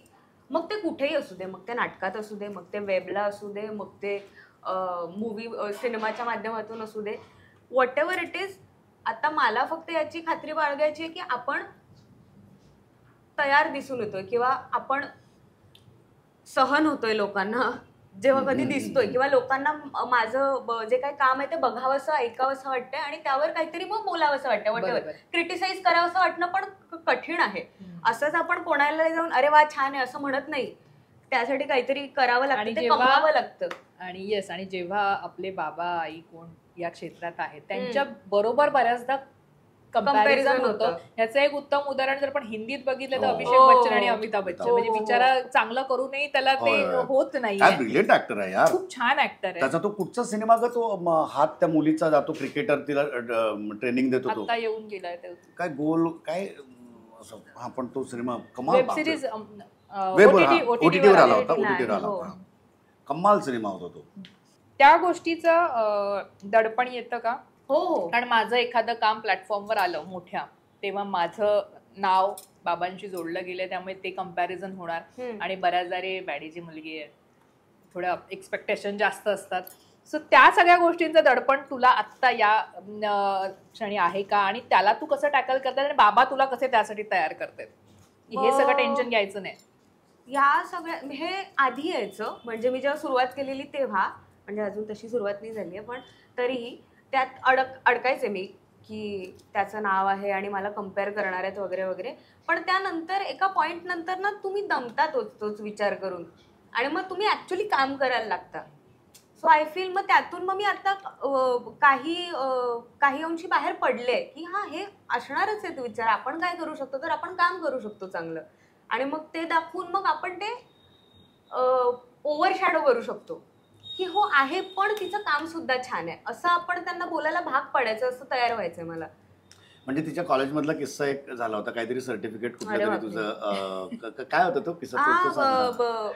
मग ते कुठेही असू दे, मग ते नाटकात असू दे, मग ते वेबला असू दे, मग ते मूवी सिनेमाच्या माध्यमातून असू दे, व्हॉट एव्हर इट इज. आता मला फक्त याची खात्री बाळगायची आहे की आपण तयार दिसून येतोय किंवा आपण सहन होतोय लोकांना जेव्हा कधी दिसतोय, किंवा लोकांना माझं जे काही काम आहे ते बघावंसं ऐकावंसं वाटतंय आणि त्यावर काहीतरी मग बोलावंसं वाटतंय. व्हॉट एव्हर क्रिटिसाइज करावंसं वाटणं पण कठीण आहे. असंच आपण कोणाला जाऊन अरे वा छान आहे असं म्हणत नाही, त्यासाठी काहीतरी करावं लागतं, ते कमवावं लागतं. आणि येस, आणि जेव्हा आपले बाबा आई कोण या क्षेत्रात आहेत त्यांच्या बरोबर बऱ्याचदा कंपॅरिझन होतं. याचं एक उत्तम उदाहरण जर पण हिंदीत बघितलं तर अभिषेक बच्चन आणि अमिताभ बच्चन, म्हणजे बिचारा चांगला करूनही त्याला ते होत नाही. ब्रिलियंट ऍक्टर आहे यार, खूप छान ऍक्टर आहे. त्याचा तो कुठचा सिनेमा ग तो हात त्या मुलीचा जातो, क्रिकेटर तिला ट्रेनिंग देतो, तो आता येऊन गेलाय काय गोल काय हा, पण तो सिनेमा कमाल, वेब सिरीज ओटीटीवर आला होता, कमाल सिनेमा होता तो. त्या गोष्टीचं दडपण येतं का? हो, कारण माझं एखादं काम प्लॅटफॉर्मवर आलं मोठ्या, तेव्हा माझं नाव बाबांशी जोडलं गेलं, त्यामुळे ते कंपॅरिझन होणार. आणि बऱ्याचदा रे बॅडीची मुलगी आहे, थोड्या एक्सपेक्टेशन जास्त असतात. सो त्या सगळ्या गोष्टींचं दडपण तुला आत्ता या क्षणी आहे का? आणि त्याला तू कसं टॅकल करतात आणि बाबा तुला कसे त्यासाठी तयार करतात? हे सगळं टेन्शन घ्यायचं नाही. या सगळ्या हे आधी यायचं, म्हणजे मी जेव्हा सुरुवात केलेली तेव्हा, म्हणजे अजून तशी सुरुवात नाही झाली आहे, पण तरीही त्यात अडकायचे मी की त्याचं नाव आहे आणि मला कम्पेअर करणार आहेत वगैरे वगैरे. पण त्यानंतर एका पॉईंट नंतर ना तुम्ही दमता तोच विचार करून, आणि मग तुम्ही ऍक्च्युली काम करायला लागता. सो आय फील मग त्यातून मग मी आता काही अंशी बाहेर पडले की हा हे असणारच आहेत विचार, आपण काय करू शकतो तर आपण काम करू शकतो चांगलं, आणि मग ते दाखवून मग आपण ते ओव्हरशॅडो करू शकतो की हो आहे पण तिचं काम सुद्धा छान आहे, असं आपण त्यांना बोलायला भाग पडायचं, असं तयार व्हायचंय मला. म्हणजे तिच्या कॉलेजमधला किस्सा एक झाला होता, काहीतरी सर्टिफिकेट कुठलं तरी तुझं, काय होतं तो किस्सा?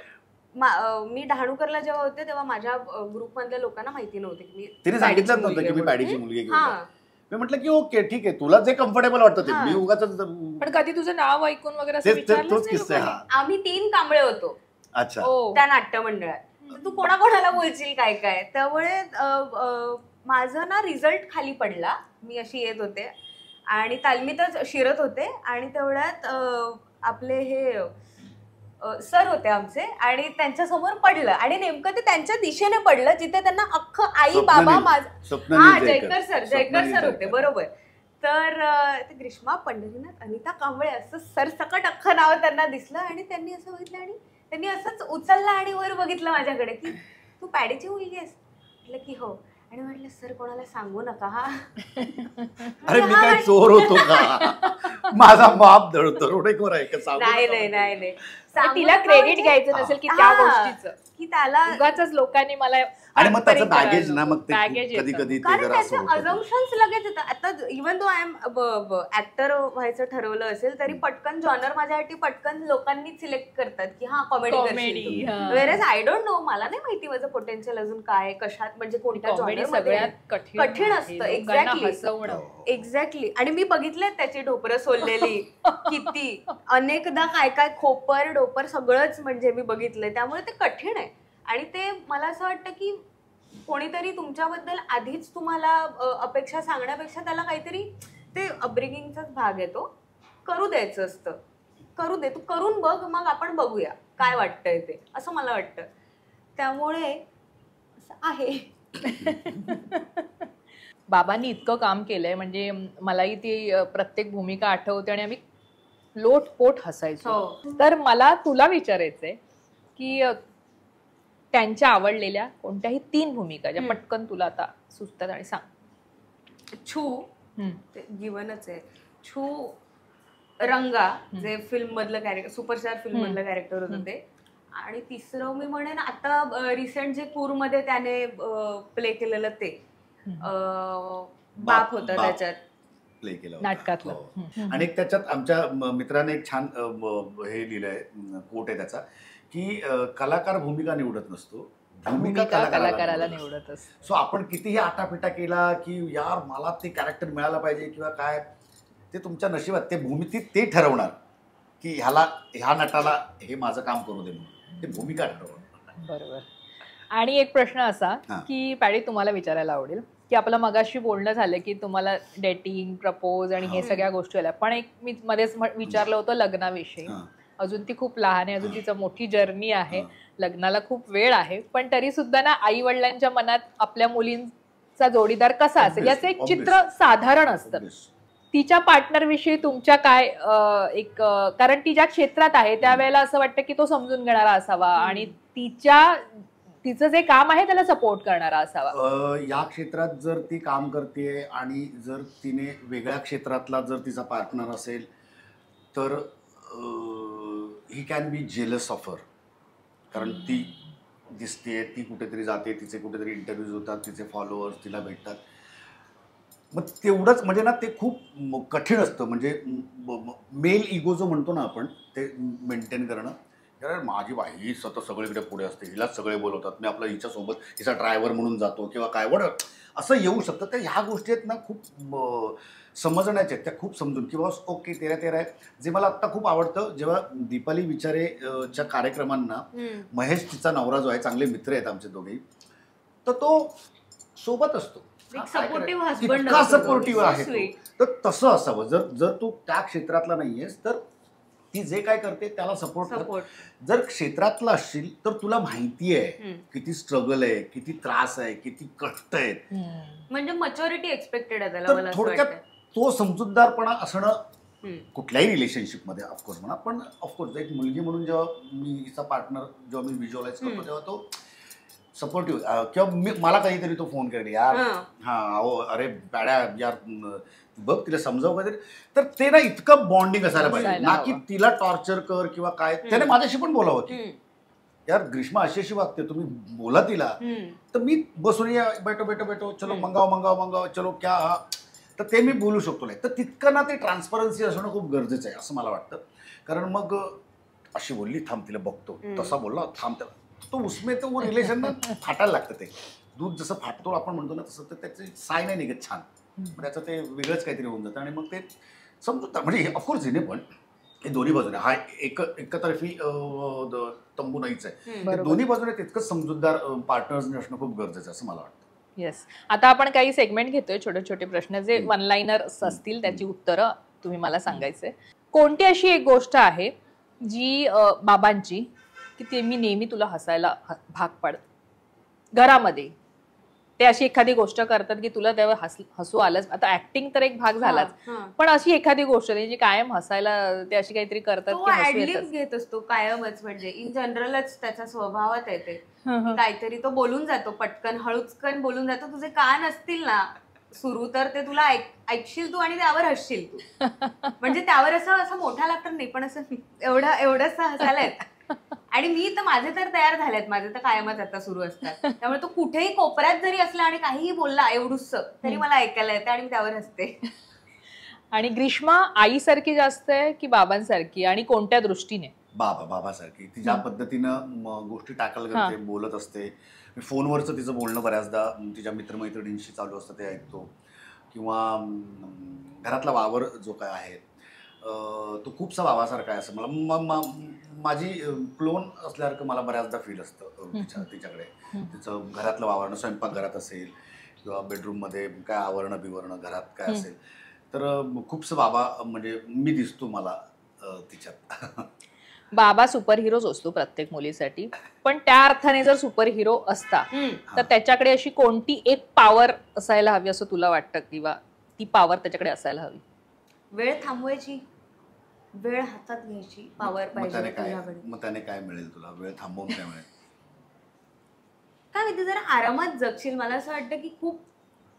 मी डहाणूकरला जेव्हा होते तेव्हा माझ्या ग्रुपमधल्या लोकांना माहिती नव्हती की तिने सांगितलं नव्हतं की मी पॅडीची मुलगी घेऊन. मी म्हटलं की ओके ठीक आहे, तुला जे कम्फर्टेबल वाटतं ते, मी उगाच. पण कधी तुझं नाव ऐकून वगैरे तोच किस्सा आहे. आम्ही 3 कांबळे होतो अच्छा त्या नाट्य मंडळात, तू कोणाकोणाला बोलशील काय काय. त्यामुळे माझं ना रिझल्ट खाली पडला, मी अशी येत होते आणि तालमीतच शिरत होते, आणि तेवढ्यात आपले हे सर होते आमचे, आणि त्यांच्या समोर पडलं, आणि नेमकं ते त्यांच्या दिशेने पडलं जिथे त्यांना अख्खं आई बाबा माझं जयकर सर होते बरोबर. तर ते ग्रीष्मा पंढरीनाथ अनिता कांबळे असं सरसकट अख्खं नाव त्यांना दिसलं, आणि त्यांनी असं बघितलं आणि त्यांनी असंच उचललं आणि वर बघितलं माझ्याकडे की तू पॅडीची मुलगी आहेस. म्हटलं की हो, आणि म्हटलं सर कोणाला सांगू नका हा. अरे मी काय चोर होतो का? माझा बाप दरोडेखोर आहे का? नाही तिला क्रेडिट घ्यायचं नसेल की त्या गोष्टीचं, की त्याला उगाचच लोकांनी मला. आणि मग त्याचं बॅगेज ना, मग कधी कधी अझम्पशन्स लगेच येतात. आता even though I am actor व्हायचं ठरवलं असेल तरी पटकन जॉनर माझ्यासाठी पटकन लोकांनी सिलेक्ट करतात की हा कॉमेडी, वेअरएज आय डोंट नो, मला नाही माहिती माझं पोटेन्शियल अजून काय कशात, म्हणजे कोणत्या जॉनरमध्ये कठीण असतं. एक्झॅक्टली. आणि मी बघितले त्याची ढोपरं सोललेली किती अनेकदा, काय काय खोपर डोपर सगळंच म्हणजे मी बघितलंय, त्यामुळे ते कठीण आहे. आणि ते मला असं वाटतं की कोणीतरी तुमच्याबद्दल आधीच तुम्हाला अपेक्षा सांगण्यापेक्षा त्याला काहीतरी, ते अपब्रिंगिंगचाच भाग आहे, तो करू द्यायचं असतं. करू दे, तू करून बघ, मग आपण बघूया काय वाटतंय ते, असं मला वाटतं. त्यामुळे असं आहे. बाबांनी इतकं काम केलंय, म्हणजे मलाही ती प्रत्येक भूमिका आठवते आणि आम्ही लोटपोट हसायचो. तर मला तुला विचारायचंय की त्यांच्या आवडलेल्या कोणत्याही 3 भूमिका ज्या पटकन तुला आता सुचतात, आणि सांग. छू जीवनच आहे. छू, रंगा जे फिल्म मधलं कॅरेक्टर, सुपरस्टार फिल्म मधलं कॅरेक्टर होतं ते, आणि तिसरं मी म्हणेन आता रिसेंट जे पूरमध्ये त्याने प्ले केलेलं ते बाप होता त्याच्यात प्ले केलं नाटकातलं. आणि त्याच्यात आमच्या मित्राने एक छान हे लिहिलंय, कोट आहे त्याचा, की कलाकार भूमिका निवडत नसतो, भूमिका कलाकाराला निवडत असतो. सो आपण कितीही आटापिटा केला की यार मला ते कॅरेक्टर मिळालं पाहिजे किंवा काय, ते तुमच्या नशिबात, ते भूमिती ते ठरवणार की ह्या नटाला हे माझं काम करू दे म्हणून, ते भूमिका ठरवणार. बरोबर. आणि एक प्रश्न असा की पॅडी तुम्हाला विचारायला आवडेल की आपलं मगाशी बोलणं झालं की तुम्हाला डेटिंग, प्रपोज आणि हे सगळ्या गोष्टी आल्या, पण एक मी मध्येच विचारलं होतं लग्नाविषयी. अजून ती खूप लहान आहे, अजून तिचं मोठी जर्नी आहे, लग्नाला खूप वेळ आहे, पण तरी सुद्धा ना आई वडिलांच्या मनात आपल्या मुलींचा जोडीदार कसा असेल याचं एक चित्र साधारण असतं. तिच्या पार्टनर विषयी तुमच्या काय एक कारण ती ज्या क्षेत्रात आहे त्यावेळेला असं वाटतं की तो समजून घेणारा असावा आणि तिचं जे काम आहे त्याला सपोर्ट करणारा असावा. या क्षेत्रात जर ती काम करते आणि जर तिने वेगळ्या क्षेत्रातला जर तिचा पार्टनर असेल तर he can be jealous of her. कारण ती दिसते, ती कुठेतरी जाते, तिचे कुठेतरी इंटरव्ह्यूज होतात, तिचे फॉलोअर्स तिला भेटतात. मग तेवढंच म्हणजे ना ते खूप कठीण असतं. म्हणजे मेल इगो जो म्हणतो ना आपण ते मेंटेन करणं. कारण माझी बाई ही स्वतः सगळीकडे पुढे असते, हिलाच सगळे बोलवतात, मी आपला हिच्यासोबत हिचा ड्रायव्हर म्हणून जातो किंवा काय वड असं येऊ शकतं. तर ह्या गोष्टी आहेत ना खूप समजण्याच्या आहेत, त्या खूप समजून की बॉस ओके तेरा तेरा आहे. जे मला आत्ता खूप आवडतं जेव्हा दीपाली विचारेच्या कार्यक्रमांना महेश तिचा नवरा जो आहे, चांगले मित्र आहेत आमचे दोघेही, तर तो सोबत असतो, इतका सपोर्टिव्ह आहे तो. तर तसं असावं. जर तू त्या क्षेत्रातला नाहीयेस तर ती जे काय करते त्याला सपोर्ट कर. जर क्षेत्रातला असशील तर तुला माहिती आहे किती स्ट्रगल आहे, किती त्रास आहे, किती कष्ट आहेत, म्हणजे मॅच्युरिटी एक्सपेक्टेड आहे त्याला. थोडक्यात तो समजूतदारपणा असणं कुठल्याही रिलेशनशिपमध्ये ऑफकोर्स म्हणा. पण ऑफकोर्स एक मुलगी म्हणून जेव्हा मी हिचा पार्टनर जेव्हा मी व्हिज्युअलाइज करतो तेव्हा तो सपोर्टिव्ह किंवा मला काहीतरी तो फोन करेल, यार हो अरे बॅड्या यार बघ तिला समजावं काहीतरी. तर ते ना इतकं बॉन्डिंग असायला पाहिजे ना की तिला टॉर्चर कर किंवा काय. त्याने माझ्याशी पण बोलावं की यार ग्रीष्मा अशी अशी वागते, तुम्ही बोला तिला. तर मी बसून या बेटो बेटो बेटो चलो मंगाव चलो क्या. तर ते मी बोलू शकतो. नाही तर तितकं ना ते ट्रान्सपरन्सी असणं खूप गरजेचं आहे असं मला वाटतं. कारण मग अशी बोलली थांब तिला बघतो, तसा बोलला थांब त्याला, तो उसमे तर वो रिलेशन फाटायला लागतं. ते दूध जसं फाटतो आपण म्हणतो ना तसं, तर त्याची साय नाही निघत छान, त्याचं ते वेगळंच काहीतरी होऊन जातं. आणि मग ते समजून म्हणजे ऑफकोर्स हिने पण हे दोन्ही बाजूने हा एकतर्फी तंबू नाहीच आहे. दोन्ही बाजूने तितकंच समजूतदार पार्टनर्स असणं खूप गरजेचं असं मला वाटतं. येस. आता आपण काही सेगमेंट घेतोय, छोटे छोटे प्रश्न जे वन लाइनर्स असतील त्याची उत्तरं तुम्ही मला सांगायचे. कोणती अशी एक गोष्ट आहे जी बाबांची की ते मी नेहमी तुला हसायला भाग पाडत घरामध्ये? ते अशी एखादी गोष्ट करतात की तुला तेव्हा हसू आलंच. आता ऍक्टिंग तर एक भाग झालाच, पण अशी एखादी गोष्ट जी कायम हसायला ते अशी काहीतरी करतात की घेत असतो कायमच. म्हणजे इन जनरलच त्याच्या स्वभावात आहे ते. काहीतरी तो बोलून जातो पटकन, हळूचकन बोलून जातो. तुझे कान असतील ना सुरू तर ते तुला ऐकशील तू आणि त्यावर हसशील तू. म्हणजे त्यावर असं मोठा लागतं नाही, पण असं एवढंच हसायला येत. आणि मी तर माझे तर तयार झालेत, माझे तर कायमच आता सुरू असतात. त्यामुळे तो कुठेही कोपऱ्यात जरी असला आणि काहीही बोलला एवढूच तरी मला ऐकायला येते आणि मी त्यावर हसते. आणि ग्रीष्मा आईसारखी जास्त आहे की बाबांसारखी, आणि कोणत्या दृष्टीने? बाबासारखी. ती ज्या पद्धतीनं गोष्टी टॅकल करते, बोलत असते. फोनवरचं तिचं बोलणं बऱ्याचदा तिच्या मित्रमैत्रिणींशी चालू असतं ते ऐकतो. किंवा घरातला वावर जो काय आहे तो खूपसा बाबासारखा आहे असं मला माझी क्लोन असल्यासारखं मला बऱ्याचदा फील असतं तिच्याकडे. तिचं घरातलं वावरणं, स्वयंपाकघरात असेल किंवा बेडरूममध्ये काय आवरणं बिवरणं घरात काय असेल तर खूपसं बाबा म्हणजे मी दिसतो मला तिच्यात. बाबा सुपर हिरोच असतो प्रत्येक मुलीसाठी, पण त्या अर्थाने जर सुपर हिरो असता तर त्याच्याकडे अशी कोणती एक पॉवर असायला हवी असं तुला वाटतं, किंवा ती पॉवर त्याच्याकडे असायला हवी? वेळ थांबवायची, वेळ हातात घ्यायची पॉवर पाहिजे. मग त्याने काय मिळेल तुला? वेळ थांबवून काय मिळेल? काय माहिती, जरा आरामात जगशील. मला असं वाटतं की खूप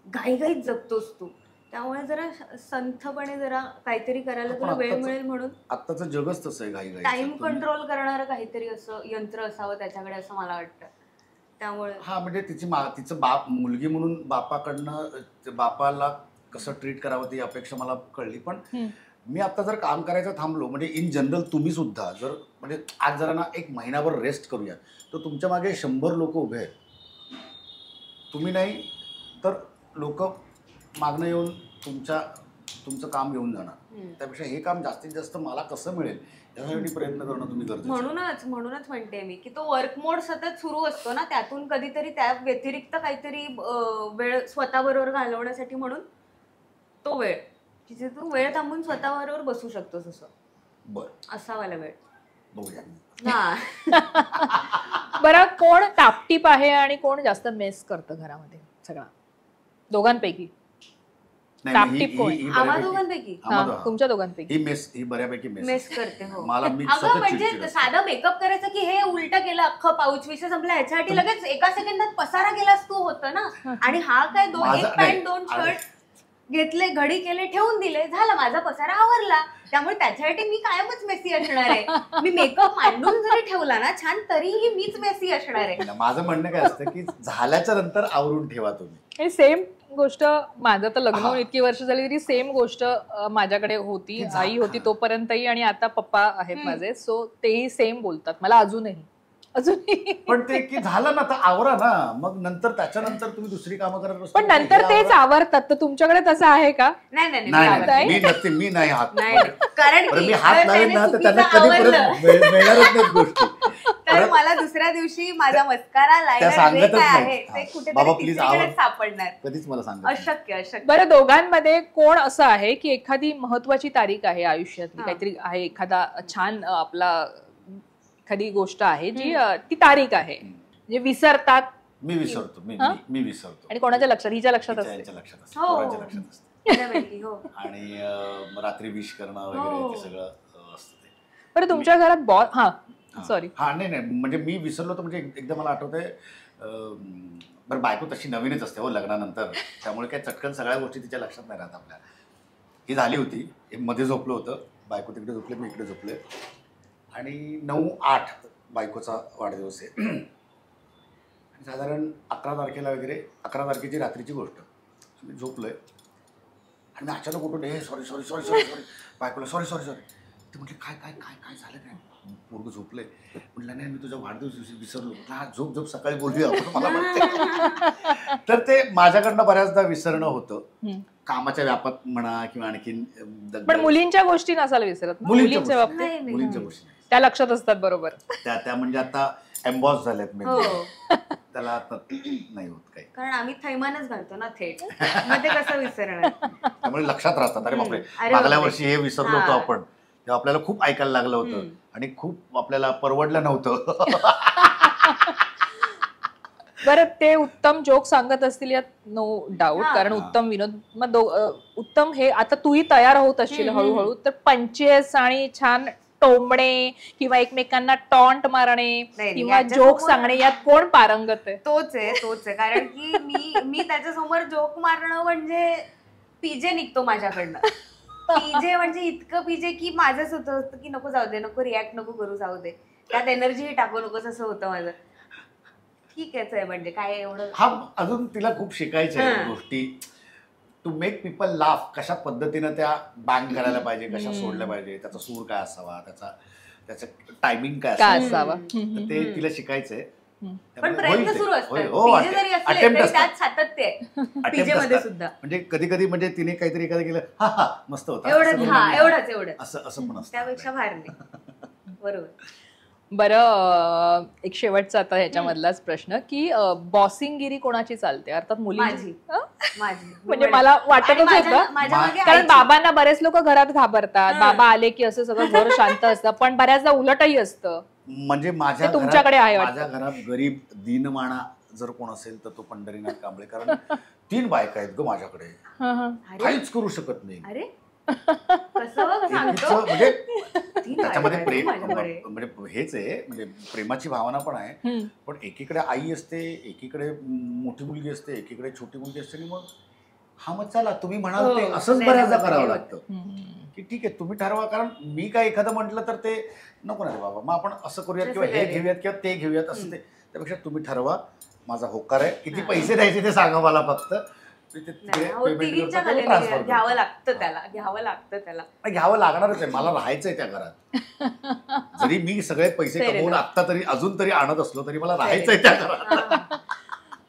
घाईघाईत जगतोस तू, त्यामुळे जरा संथपणे जरा काहीतरी करायला तुला वेळ मिळेल. म्हणून आत्ताचं जगच तसं आहे, घाईघाई. टाइम कंट्रोल करणारं काहीतरी असं यंत्र असावं त्याच्याकडे असं मला वाटतं. त्यामुळे म्हणजे तिचं बाप मुलगी म्हणून बापाकडनं बापाला कसं ट्रीट करावं ती अपेक्षा मला कळली. पण मी आता जर काम करायचं थांबलो, म्हणजे इन जनरल तुम्ही सुद्धा जर म्हणजे आज जरा ना एक महिनाभर रेस्ट करूया, तर तुमच्या मागे 100 लोक उभे आहेत. तुम्ही नाही तर लोक मागणं येऊन तुमचं काम घेऊन जाणार. त्यापेक्षा हे काम जास्तीत जास्त मला कसं मिळेल यासाठी प्रयत्न करणं तुम्ही गरजेचं. म्हणूनच म्हणते मी की तो वर्क मोड सतत सुरू असतो ना, त्यातून कधीतरी त्या व्यतिरिक्त काहीतरी वेळ स्वतःबरोबर घालवण्यासाठी, म्हणून तो वेळ तिथे तू वेळ थांबून स्वतःबरोबर बसू शकतोस असं. बरं, असावाला वेळ बघूया. बरं, कोण टापटीप आहे आणि कोण जास्त मेस करतं घरामध्ये? सगळा दोघांपैकी टापटीप कोण? आम्हा दोघांपैकी तुमच्या दोघांपैकी ही बऱ्यापैकी मेस करते. हो मला मी अगं म्हणजे साधा मेकअप करायचं की हे उलट केलं अख्खं पाऊच विषय संपला, ह्याच्यासाठी लगेच एका सेकंदात पसारा केलास तू होतं ना. आणि हा काय एक पॅन्ट 2 शर्ट घेतले, घडी केले, ठेवून दिले, झाला माझा पसारा आवरला. त्यामुळे त्याच्यासाठी मी कायमच मेसी असणार आहे. मी मेकअप मांडून जरी ठेवला ना छान तरीही मीच मेसी असणार आहे. माझं म्हणणं काय असतं की झाल्याच्या नंतर आवरून ठेवा तुम्ही. सेम गोष्ट माझं तर लग्न होऊन इतकी वर्ष झाली तरी सेम गोष्ट माझ्याकडे होती. आई होती तोपर्यंतही आणि आता पप्पा आहेत माझे, सो तेही सेम बोलतात मला अजूनही. पण ते की झालं ना तर आवरा ना, मग नंतर त्याच्यानंतर तुम्ही दुसरी कामं करत असता. पण नंतर तेच आवरतात. तर तुमच्याकडे तसं आहे का? नाही मी नाही हात, कारण मी हात लावेन ना तर त्यांना कधी परत मिळणारच नाही गोष्टी. तर मला दुसऱ्या दिवशी माझा मस्कारा लायनर जे काय आहे ते कुठेतरी सापडणार. कधीच मला सांग अशक्य. बरं, दोघांमध्ये कोण असं आहे की एखादी महत्वाची तारीख आहे आयुष्यातली, काहीतरी आहे, एखादा छान आपला एखादी गोष्ट आहे जी ती तारीख आहे म्हणजे विसरतात? मी विसरतो. मी विसरतो. आणि कोणाच्या लक्षात? हिच्या लक्षात असते. आणि रात्री विश करणं वगैरे ते सगळं असतं. बरं, तुमच्या घरात सॉरी नाही म्हणजे मी विसरलो तर म्हणजे एकदा मला आठवतंय, बरं बायको तशी नवीनच असते हो लग्नानंतर, त्यामुळे काय चटकन सगळ्या गोष्टी तिच्या लक्षात नाही राहत आपल्या. ही झाली होती, मध्ये झोपलं होतं, बायको तिकडे झोपले, मी इकडे झोपले आणि 9/8 बायकोचा वाढदिवस आहे. साधारण 11 तारखेला वगैरे, 11 तारखेची रात्रीची गोष्ट, मी झोपलोय आणि मी अचानक उठून सॉरी बायकोला सॉरी ते म्हटले काय काय काय काय झालं काय, पोरगं झोपलंय. म्हटलं नाही मी तुझा वाढदिवस विसरलो. हा झोप सकाळी बोलूया मला म्हणते. तर ते माझ्याकडनं बऱ्याचदा विसरणं होतं, कामाच्या व्यापात म्हणा किंवा आणखीन. पण मुलींच्या गोष्टी नसायला विसरत? मुलींच्या गोष्टी त्या लक्षात असतात बरोबर. त्या म्हणजे आता एम्बॉस झाल्यात मी, त्याला आता नाही होत काही, कारण आम्ही थैमानच घालतो ना थेट, मग ते कसं विसरणार. त्यामुळे लक्षात राहतात. अरे बापरे, मागल्या वर्षी हे विसरलो होतो आपण, तेव्हा आपल्याला खूप ऐकायला लागलं होतं आणि खूप आपल्याला परवडलं नव्हतं. बरं, ते उत्तम जोक सांगत असतील यात नो डाऊट, कारण उत्तम विनोद. मग उत्तम हे आता तूही तयार होत असशील हळूहळू, तर पंचेस आणि छान टोमणे किंवा एकमेकांना टॉन्ट मारणे किंवा जोक सांगणे यात कोण पारंगत आहे? तोच आहे. कारण की मी त्याच्यासमोर जोक मारणं म्हणजे पीजे निघतो माझ्याकडनं. पीजे म्हणजे इतकं पीजे की माझंच होतं की नको जाऊ दे, नको रिॲक्ट नको करू, जाऊ दे, त्यात एनर्जी टाकू नकोस, असं होतं माझं. ठीक आहे म्हणजे काय एवढं. हा अजून तिला खूप शिकायचं आहे गोष्टी, टू मेक पीपल लाफ, कशा पद्धतीनं त्या बँग करायला पाहिजे, कशा सोडल्या पाहिजे, त्याचा सूर काय असावा, त्याचं टायमिंग काय असावा, ते तिला शिकायचंय. पण प्रयत्न सुरू असतात, सातत्य आहे सुद्धा. म्हणजे कधी म्हणजे तिने काहीतरी एखादं केलं, हा मस्त होता, एवढंच असं पण असतं, त्यापेक्षा बाहेर नाही. बरोबर. बरं, एक शेवटचा आता ह्याच्यामधलाच प्रश्न की बॉसिंगगिरी कोणाची चालते? अर्थात मुलीची. म्हणजे मला वाटतच होतं, कारण बाबांना बरेच लोक घरात घाबरतात, बाबा आले की असं सगळं घर शांत असतं, पण बऱ्याचदा उलटही असतं. म्हणजे तुमच्याकडे आहे? माझ्या घरात गरीब दीनमाणा जर कोण असेल तर तो पंढरीनाथ कांबळे, कारण 3 बायका आहेत ग माझ्याकडे, काहीच करू शकत नाही. म्हणजे त्याच्यामध्ये प्रेम म्हणजे हेच आहे, म्हणजे प्रेमाची भावना पण आहे, पण एकीकडे आई असते, एकीकडे मोठी मुलगी असते, एकीकडे छोटी मुलगी असते, आणि मग हा मग चला तुम्ही म्हणाल ते असंच बऱ्याचदा करावं लागतं की ठीक आहे तुम्ही ठरवा, कारण मी काय एखादं म्हटलं तर ते नको ना रे बाबा, मग आपण असं करूयात किंवा हे घेऊयात किंवा ते घेऊयात असं, ते त्यापेक्षा तुम्ही ठरवा, माझा होकार आहे, किती पैसे द्यायचे ते सांगा मला फक्त, घ्यावं लागणारच आहे, मला राहायचंय त्या घरात. जरी मी सगळे पैसे कमवून आता तरी अजून तरी आणत असलो तरी मला राहायचंय त्या घरात.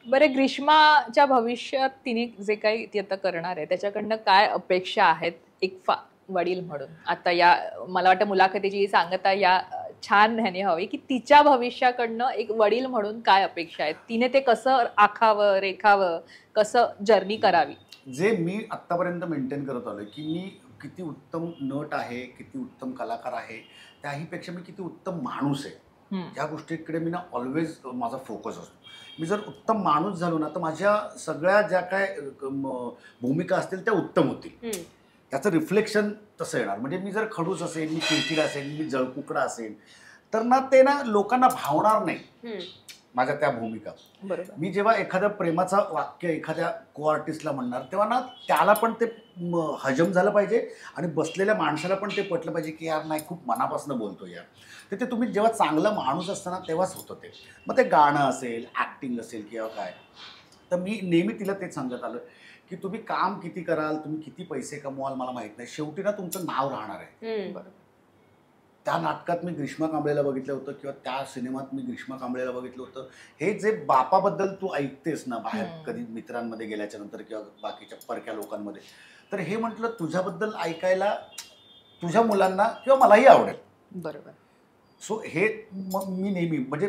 बरं, ग्रीष्माच्या भविष्यात तिने जे काही ती आता करणार आहे त्याच्याकडनं काय अपेक्षा आहेत एक वडील म्हणून? आता या मला वाटतं मुलाखतीची सांगता या छान ह्याने हवी की तिच्या भविष्याकडनं एक वडील म्हणून काय अपेक्षा आहेत, तिने ते कसं आखावं, रेखावं, कसं जर्नी करावी? जे मी आतापर्यंत मेंटेन करत आलोय की मी किती उत्तम नट आहे, किती उत्तम कलाकार आहे, त्याहीपेक्षा मी किती उत्तम माणूस आहे, या गोष्टीकडे मी ना ऑलवेज माझा फोकस असतो. मी जर उत्तम माणूस झालो ना तर माझ्या सगळ्या ज्या काय भूमिका असतील त्या उत्तम होतील. त्याचं रिफ्लेक्शन तसं येणार. म्हणजे मी जर खडूस असेल, मी चिडचिड असेल, मी जळकुकडा असेल तर ना ते ना लोकांना भावणार नाही माझ्या त्या भूमिका. मी जेव्हा एखाद्या प्रेमाचा वाक्य एखाद्या को आर्टिस्टला म्हणणार तेव्हा ना त्याला पण ते हजम झालं पाहिजे आणि बसलेल्या माणसाला पण ते पटलं पाहिजे की यार नाही खूप मनापासून बोलतो यार. तर ते तुम्ही जेव्हा चांगला माणूस असताना तेव्हाच होतं ते. मग ते गाणं असेल, ॲक्टिंग असेल किंवा काय. तर मी नेहमी तिला तेच सांगत आलं की तुम्ही काम किती कराल, तुम्ही किती पैसे कमवाल मला माहीत नाही, शेवटी ना तुमचं नाव राहणार आहे. त्या नाटकात मी ग्रीष्मा कांबळेला बघितलं होतं किंवा त्या सिनेमात मी ग्रीष्मा कांबळेला बघितलं होतं. हे जे बापाबद्दल तू ऐकतेस ना बाहेर कधी मित्रांमध्ये गेल्याच्या नंतर किंवा बाकीच्या परक्या लोकांमध्ये, तर हे म्हटलं तुझ्याबद्दल ऐकायला तुझ्या मुलांना किंवा मलाही आवडेल. बरोबर. सो हे मग मी नेहमी म्हणजे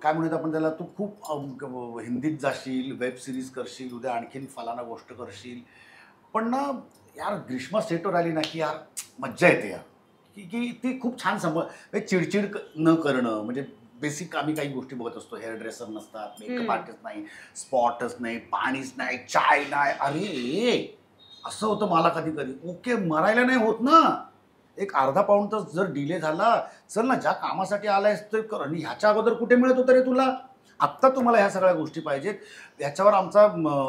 काय म्हणत आपण त्याला, तू खूप हिंदीत जाशील, वेब सिरीज करशील, उद्या आणखीन फलाना गोष्ट करशील, पण ना यार ग्रीष्मा सेटवर आली ना की यार मज्जा येते यार, की ती खूप छान चिडचिड न करणं. म्हणजे बेसिक आम्ही काही गोष्टी बघत असतो, हेअर ड्रेसर नसतात, मेकअप आर्टिस्ट नाही, स्पॉटच नाही, पाणीच नाही, चाय नाही. अरे असं होतं मला कधी कधी. ओके मरायला नाही होत ना, एक अर्धा पाऊण तास जर डिले झाला, चल ना ज्या कामासाठी आलायस ते कर. आणि ह्याच्या अगोदर कुठे मिळत होतं रे तुला, आत्ता तुम्हाला ह्या सगळ्या गोष्टी पाहिजेत. याच्यावर आमचा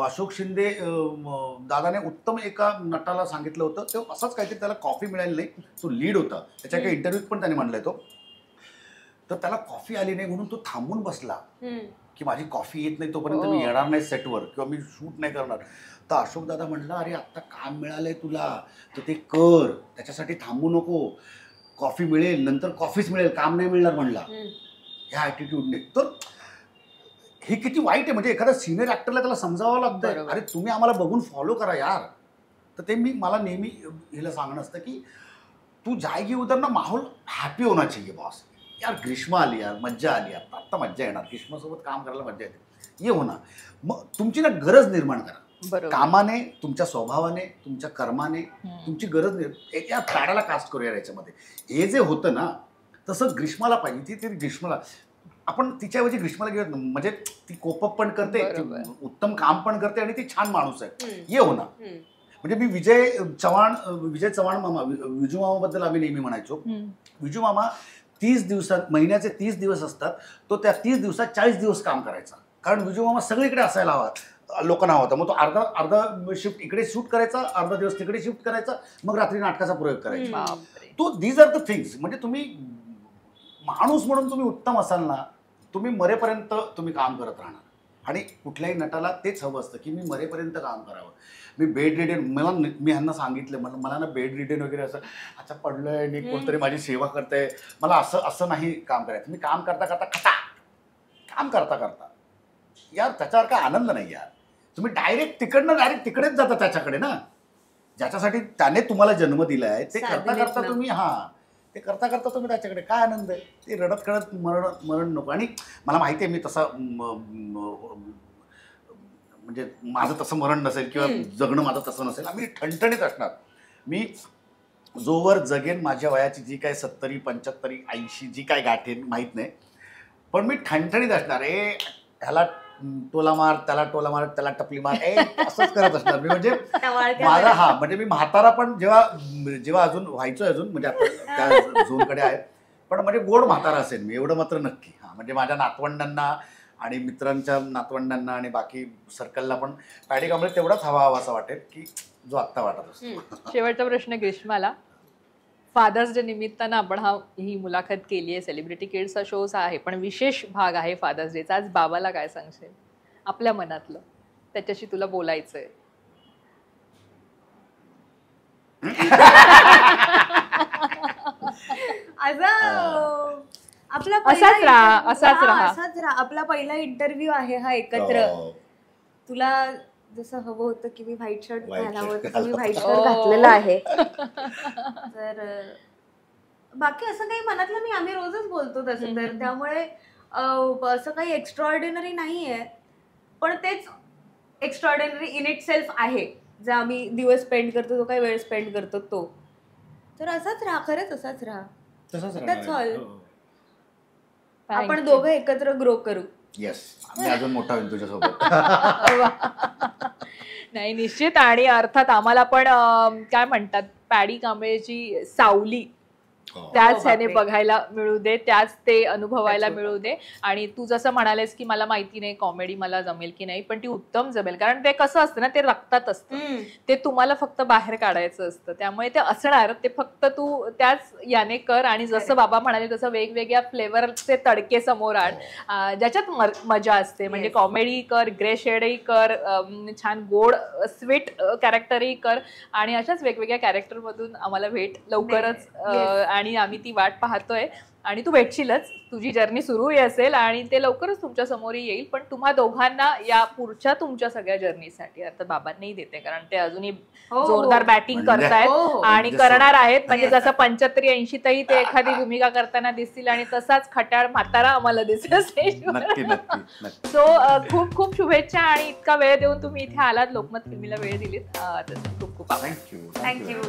अशोक शिंदे दादाने उत्तम एका नटाला सांगितलं होतं, ते असंच काहीतरी त्याला कॉफी मिळाली नाही, तो लीड होता त्याच्या काही इंटरव्ह्यूत पण त्याने म्हणलंय तो, तर त्याला कॉफी आली नाही म्हणून तो थांबून बसला की माझी कॉफी येत नाही तोपर्यंत मी येणार नाही सेटवर किंवा मी शूट नाही करणार. तर अशोक दादा म्हणला अरे आत्ता काम मिळालंय तुला तर ते कर, त्याच्यासाठी थांबू नको, कॉफी मिळेल नंतर कॉफीच मिळेल, काम नाही मिळणार म्हणला ह्या ॲटिट्यूडने. तर हे किती वाईट आहे. म्हणजे एखाद्या सिनियर ॲक्टरला त्याला समजावं लागतं, अरे तुम्ही आम्हाला बघून फॉलो करा यार. तर ते मला नेहमी हिला सांगणं असतं की तू जाएगी उधर ना माहोल हॅपी होना चाहिए बॉस. यार ग्रीष्मा आली यार, मज्जा आली, आत्ता मज्जा येणार, ग्रीष्मासोबत काम करायला मज्जा येते, ये होणार. मग तुमची ना गरज निर्माण करा कामाने, तुमच्या स्वभावाने, तुमच्या कर्माने तुमची गरज या पॅडाला कास्ट करूया याच्यामध्ये. हे जे होतं ना तसं ग्रीष्माला पाहिजे. ती ग्रीष्माला आपण तिच्याऐवजी ग्रीष्माला घेऊयात, म्हणजे ती कोपअप पण करते, उत्तम काम पण करते आणि ती छान माणूस आहे, ये होणार. म्हणजे मी विजय चव्हाण मामा, विजू मामाबद्दल आम्ही नेहमी म्हणायचो, विजू मामा 30 दिवसात, महिन्याचे 30 दिवस असतात, तो त्या 30 दिवसात 40 दिवस काम करायचा. कारण विजू मामा सगळीकडे असायला हवा, लोकांना हवा. मग तो अर्धा शिफ्ट इकडे शूट करायचा, अर्धा दिवस तिकडे शिफ्ट करायचा, मग रात्री नाटकाचा प्रयोग करायचा. तो दीज आर द थिंग्स. म्हणजे तुम्ही माणूस म्हणून तुम्ही उत्तम असाल ना, तुम्ही मरेपर्यंत तुम्ही काम करत राहणार. आणि कुठल्याही नटाला तेच हवं असतं की मी मरेपर्यंत काम करावं. मी बेड रिडन, मी ह्यांना सांगितलं, मला ना बेड रिडन वगैरे असं अच्छा पडलंय आणि कोणतरी माझी सेवा करतंय, मला असं नाही काम करायचं. मी काम करता करता यार त्याच्यावर काय आनंद नाही यार. तुम्ही डायरेक्ट तिकडेच जाता त्याच्याकडे ना, ज्याच्यासाठी त्याने तुम्हाला जन्म दिलाय, ते करता करता तुम्ही ते करता करता तुम्ही त्याच्याकडे काय आनंद आहे. ते रडत खडत मरण नको. आणि मला माहिती आहे मी तसा म्हणजे माझं तसं मरण नसेल किंवा जगणं माझं तसं नसेल, आम्ही ठणठणीत असणार. मी जोवर जगेन माझ्या वयाची जी काय 70, 75, 80 जी काय गाठेन माहीत नाही, पण मी ठणठणीत असणार. ह्याला टोला मार, त्याला टोला मार, त्याला टपली मार, असंच करत असणार मी. म्हणजे माझा म्हणजे मी म्हातारा पण जेव्हा अजून व्हायचो अजून, म्हणजे आता त्या झोनकडे आहे, पण म्हणजे गोड म्हातारा असेल मी, एवढं मात्र नक्की. म्हणजे माझ्या नातवंडांना आणि मित्रांच्या नातवंडांना आणि बाकी सर्कलला पण पॅडी कांबळे तेवढाच हवा असं वाटेल की जो आत्ता वाटत असतो. शेवटचा प्रश्न ग्रीष्माला, फादर्स डे निमित्तानं आपण ही मुलाखत केली आहे, सेलिब्रिटी किड्सचा शो आहे, पण विशेष भाग आहे फादर्स डेचा. आज बाबाला काय सांगशील आपल्या मनातलं, त्याच्याशी तुला बोलायचंय? असाच राहा. आपला पहिला इंटरव्ह्यू आहे हा एकत्र. तुला जसं हवं होतं की मी व्हाईट शर्ट घालावं, तसं मी व्हाईट शर्ट घातलेलं आहे. तर बाकी असं काही मनातलं मी, आम्ही रोजच बोलतो तसं, तर त्यामुळे असं काही एक्स्ट्राऑर्डिनरी नाहीये, पण तेच एक्स्ट्राऑर्डिनरी इन इट सेल्फ आहे. जे आम्ही दिवस स्पेंड करतो, तो काही वेळ स्पेंड करतो तो, तर असाच राहा, खरंच असाच राहा. That's all. आपण दोघं एकत्र ग्रो करू. येस, मी अजून मोठा होईल तुझ्यासोबत. नाही निश्चित. आणि अर्थात आम्हाला पण काय म्हणतात पॅडी कांबळेची सावली त्याच ह्याने बघायला मिळू दे, त्याच ते अनुभवायला मिळू दे. आणि तू जसं म्हणालेस की मला माहिती नाही कॉमेडी मला जमेल की नाही, पण ती उत्तम जमेल. कारण ते कसं असतं ना, ते रक्तात असतं, ते तुम्हाला फक्त बाहेर काढायचं असतं. त्यामुळे ते असणार, ते फक्त तू त्याच याने कर. आणि जसं बाबा म्हणाले तसं वेगवेगळ्या फ्लेवरचे तडके समोर आण, ज्याच्यात मजा असते. म्हणजे कॉमेडी कर, ग्रे शेडही कर, छान गोड स्वीट कॅरेक्टरही कर. आणि अशाच वेगवेगळ्या कॅरेक्टर मधून आम्हाला भेट लवकरच. आणि आम्ही ती वाट पाहतोय. आणि तू भेटशीलच, तुझी जर्नी सुरूही असेल आणि ते लवकरच तुमच्या समोरही येईल. पण तुम्हा दोघांना या पुढच्या तुमच्या सगळ्या जर्नीसाठी आता बाबांनाही देते, कारण ते अजूनही जोरदार बॅटिंग करतायत आणि करणार आहेत. म्हणजे जसं 75-80 ते एखादी भूमिका करताना दिसतील आणि तसाच खट्याळ म्हातारा आम्हाला दिसेल स्टेजवर. सो खूप खूप शुभेच्छा. आणि इतका वेळ देऊन तुम्ही इथे आलात, लोकमत फिल्मीला वेळ दिलीत, खूप खूप थँक्यू.